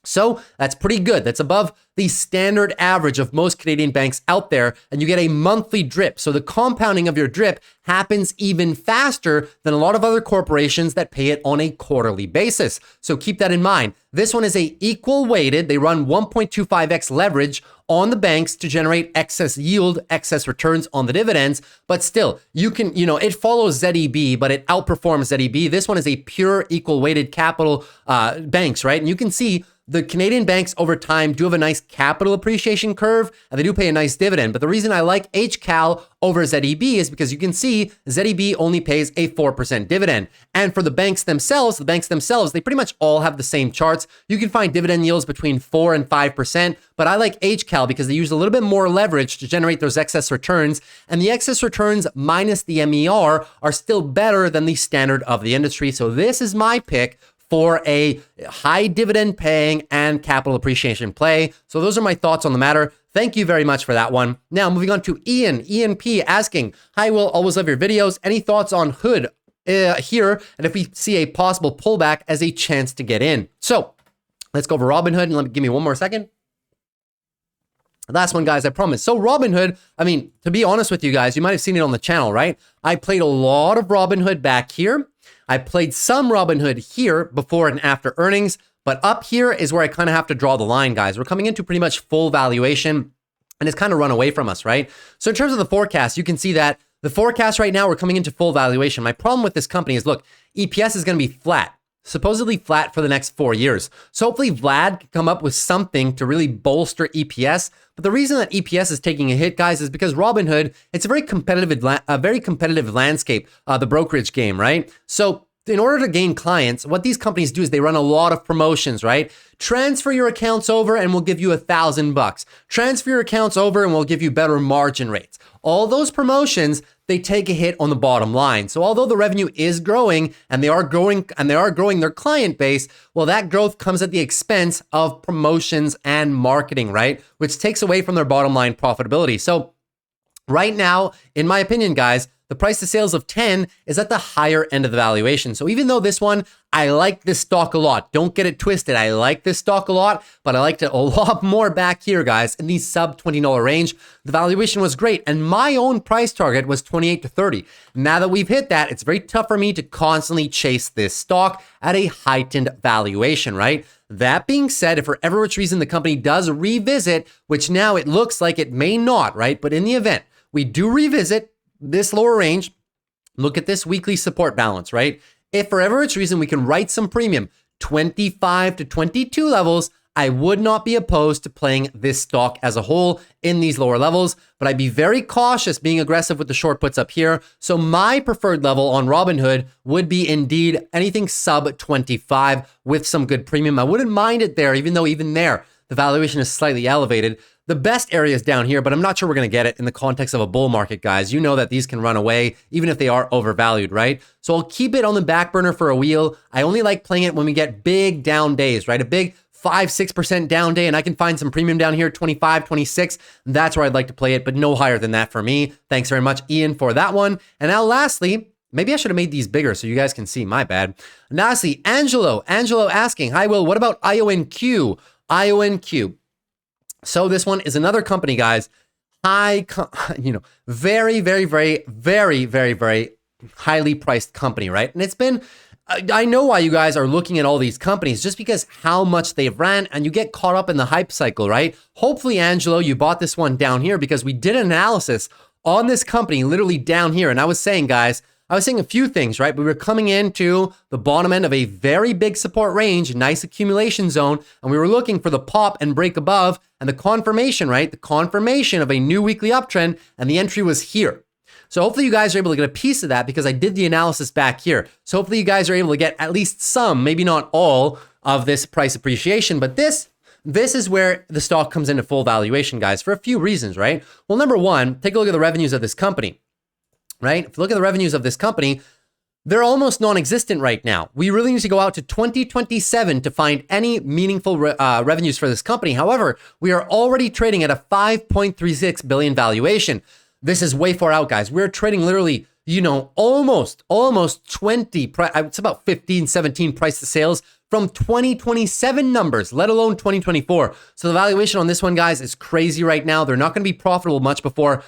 So that's pretty good. That's above the standard average of most Canadian banks out there, and you get a monthly drip. So the compounding of your drip happens even faster than a lot of other corporations that pay it on a quarterly basis. So keep that in mind. This one is a equal weighted. They run 1.25x leverage on the banks to generate excess yield, excess returns on the dividends. But still, you can, it follows ZEB, but it outperforms ZEB. This one is a pure equal weighted capital banks, right? And you can see the Canadian banks over time do have a nice capital appreciation curve, and they do pay a nice dividend. But the reason I like HCAL over ZEB is because you can see ZEB only pays a 4% dividend. And for the banks themselves, they pretty much all have the same charts. You can find dividend yields between 4 and 5%, but I like HCAL because they use a little bit more leverage to generate those excess returns. And the excess returns minus the MER are still better than the standard of the industry. So this is my pick for a high dividend paying and capital appreciation play. So those are my thoughts on the matter. Thank you very much for that one. Now moving on to Ian P asking, hi Will, always love your videos. Any thoughts on Hood here? And if we see a possible pullback as a chance to get in. So let's go over Robinhood and give me one more second. Last one, guys, I promise. So Robinhood, to be honest with you guys, you might have seen it on the channel, right? I played a lot of Robinhood back here. I played some Robinhood here before and after earnings, but up here is where I kind of have to draw the line, guys. We're coming into pretty much full valuation and it's kind of run away from us, right? So in terms of the forecast, you can see that the forecast right now, we're coming into full valuation. My problem with this company is, look, EPS is going to be flat, supposedly flat for the next 4 years. So hopefully Vlad can come up with something to really bolster EPS. But the reason that EPS is taking a hit, guys, is because Robinhood, it's a very competitive landscape, the brokerage game, right? So in order to gain clients, what these companies do is they run a lot of promotions, right? Transfer your accounts over and we'll give you $1,000. Transfer your accounts over and we'll give you better margin rates. All those promotions, they take a hit on the bottom line. So although the revenue is growing and they are growing their client base, well, that growth comes at the expense of promotions and marketing, right? Which takes away from their bottom line profitability. So right now, in my opinion, guys, the price to sales of 10 is at the higher end of the valuation. So even though this one, I like this stock a lot. Don't get it twisted. I like this stock a lot, but I liked it a lot more back here, guys, in the sub $20 range. The valuation was great. And my own price target was 28 to 30. Now that we've hit that, it's very tough for me to constantly chase this stock at a heightened valuation, right? That being said, if for every which reason the company does revisit, which now it looks like it may not, right? But in the event we do revisit this lower range, look at this weekly support balance, right? If for every which reason we can write some premium, 25 to 22 levels, I would not be opposed to playing this stock as a whole in these lower levels, but I'd be very cautious being aggressive with the short puts up here. So my preferred level on Robinhood would be indeed anything sub 25 with some good premium. I wouldn't mind it there, even though even there, the valuation is slightly elevated. The best area is down here, but I'm not sure we're going to get it in the context of a bull market, guys. You know that these can run away, even if they are overvalued, right? So I'll keep it on the back burner for a wheel. I only like playing it when we get big down days, right? A big 5-6% down day, and I can find some premium down here, 25, 26. That's where I'd like to play it, but no higher than that for me. Thanks very much, Ian, for that one. And now lastly, maybe I should have made these bigger so you guys can see, my bad. And lastly, Angelo asking, hi, Will, what about IonQ? IonQ. So this one is another company, guys. Very highly priced company, right? And it's been, I know why you guys are looking at all these companies, just because how much they've ran and you get caught up in the hype cycle, right? Hopefully, Angelo, you bought this one down here because we did an analysis on this company literally down here. And I was saying, guys, I was saying a few things, right? We were coming into the bottom end of a very big support range, nice accumulation zone, and we were looking for the pop and break above and the confirmation, right? The confirmation of a new weekly uptrend, and the entry was here. So hopefully you guys are able to get a piece of that because I did the analysis back here. So hopefully you guys are able to get at least some, maybe not all, of this price appreciation, but this is where the stock comes into full valuation, guys, for a few reasons, right? Well, number one, take a look at the revenues of this company. Right? If you look at the revenues of this company, they're almost non-existent right now. We really need to go out to 2027 to find any meaningful revenues for this company. However, we are already trading at a 5.36 billion valuation. This is way far out, guys. We're trading literally, almost 20, it's about 15, 17 price to sales from 2027 numbers, let alone 2024. So the valuation on this one, guys, is crazy right now. They're not going to be profitable much before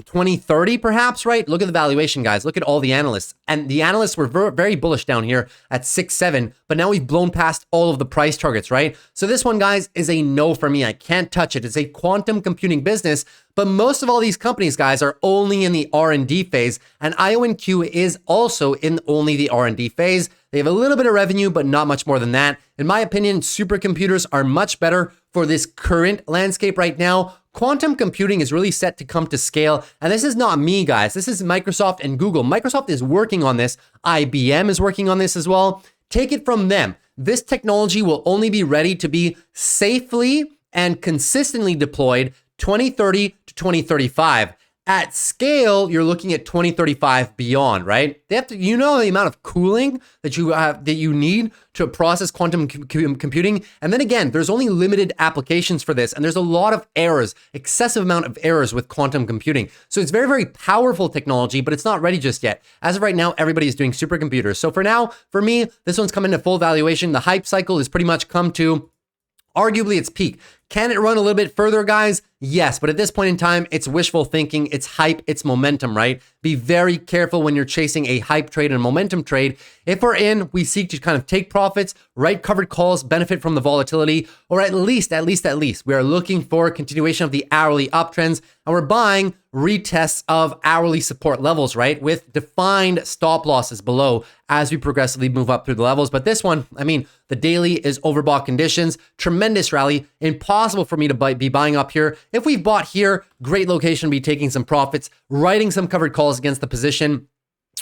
2030 perhaps, right? Look at the valuation, guys. Look at all the analysts. And the analysts were very bullish down here at 6.7, but now we've blown past all of the price targets, right? So this one, guys, is a no for me. I can't touch it. It's a quantum computing business, but most of all these companies, guys, are only in the R&D phase, and IonQ is also in only the R&D phase. They have a little bit of revenue, but not much more than that. In my opinion, supercomputers are much better for this current landscape right now. Quantum computing is really set to come to scale. And this is not me, guys. This is Microsoft and Google. Microsoft is working on this. IBM is working on this as well. Take it from them. This technology will only be ready to be safely and consistently deployed 2030 to 2035. At scale, you're looking at 2035 beyond, right? They have to, the amount of cooling that you need to process quantum computing. And then again, there's only limited applications for this. And there's a lot of errors, excessive amount of errors with quantum computing. So it's very, very powerful technology, but it's not ready just yet. As of right now, everybody is doing supercomputers. So for now, for me, this one's coming to full valuation. The hype cycle has pretty much come to arguably its peak. Can it run a little bit further, guys? Yes, but at this point in time, it's wishful thinking, it's hype, it's momentum, right? Be very careful when you're chasing a hype trade and a momentum trade. If we're in, we seek to kind of take profits, write covered calls, benefit from the volatility, or at least, we are looking for a continuation of the hourly uptrends, and we're buying retests of hourly support levels, right? With defined stop losses below as we progressively move up through the levels. But this one, the daily is overbought conditions, tremendous rally, impossible for me to be buying up here. If we've bought here, great location to be taking some profits, writing some covered calls against the position,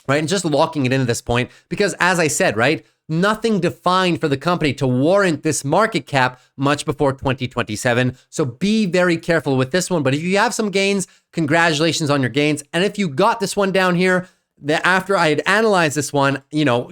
right? And just locking it in at this point, because as I said, right, nothing defined for the company to warrant this market cap much before 2027. So be very careful with this one. But if you have some gains, congratulations on your gains. And if you got this one down here, that after I had analyzed this one,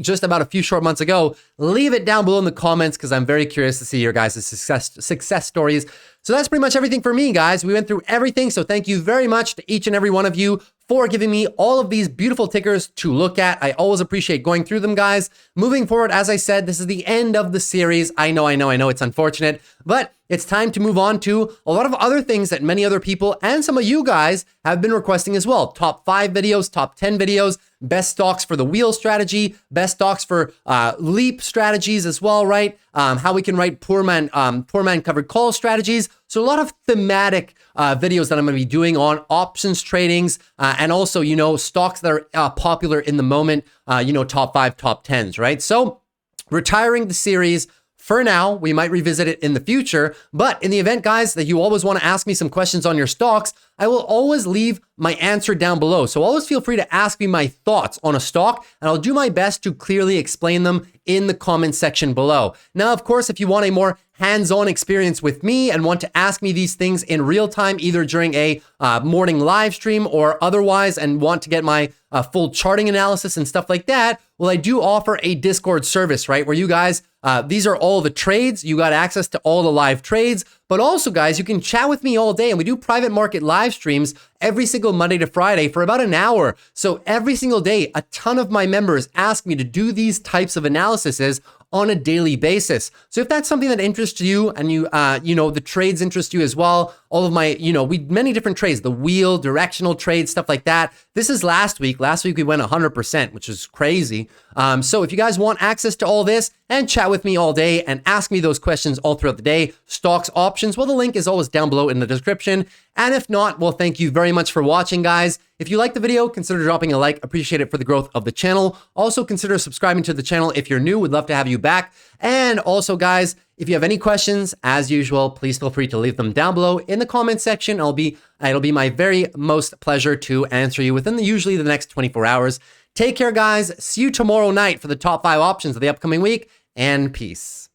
just about a few short months ago, leave it down below in the comments because I'm very curious to see your guys' success stories. So that's pretty much everything for me, guys. We went through everything. So thank you very much to each and every one of you for giving me all of these beautiful tickers to look at. I always appreciate going through them, guys. Moving forward, as I said, this is the end of the series. I know it's unfortunate, but it's time to move on to a lot of other things that many other people and some of you guys have been requesting as well. Top 5 videos, top 10 videos. best stocks for the wheel strategy, best stocks for leap strategies as well, right? How we can write poor man covered call strategies. So a lot of thematic videos that I'm going to be doing on options tradings and also, you know, stocks that are popular in the moment, you know, top 5, top 10s, right? So retiring the series for now. We might revisit it in the future, but in the event, guys, that you always want to ask me some questions on your stocks, I will always leave my answer down below. So always feel free to ask me my thoughts on a stock, and I'll do my best to clearly explain them in the comment section below. Now, of course, if you want a more hands-on experience with me and want to ask me these things in real time, either during a morning live stream or otherwise, and want to get my full charting analysis and stuff like that, well, I do offer a Discord service, right? Where you guys, these are all the trades. You got access to all the live trades, but also, guys, you can chat with me all day, and we do private market live streams every single Monday to Friday for about an hour. So every single day, a ton of my members ask me to do these types of analyses on a daily basis. So if that's something that interests you and you know, the trades interest you as well, all of my, you know, many different trades, the wheel, directional trades, stuff like that. This is last week. Last week we went 100%, which is crazy. So if you guys want access to all this and chat with me all day and ask me those questions all throughout the day, stocks, options, well, the link is always down below in the description. And if not, well, thank you very much for watching, guys. If you like the video, consider dropping a like. Appreciate it for the growth of the channel. Also, consider subscribing to the channel if you're new. We'd love to have you back. And also, guys, if you have any questions, as usual, please feel free to leave them down below in the comment section. It'll be my very most pleasure to answer you within usually the next 24 hours. Take care, guys. See you tomorrow night for the top 5 options of the upcoming week, and peace.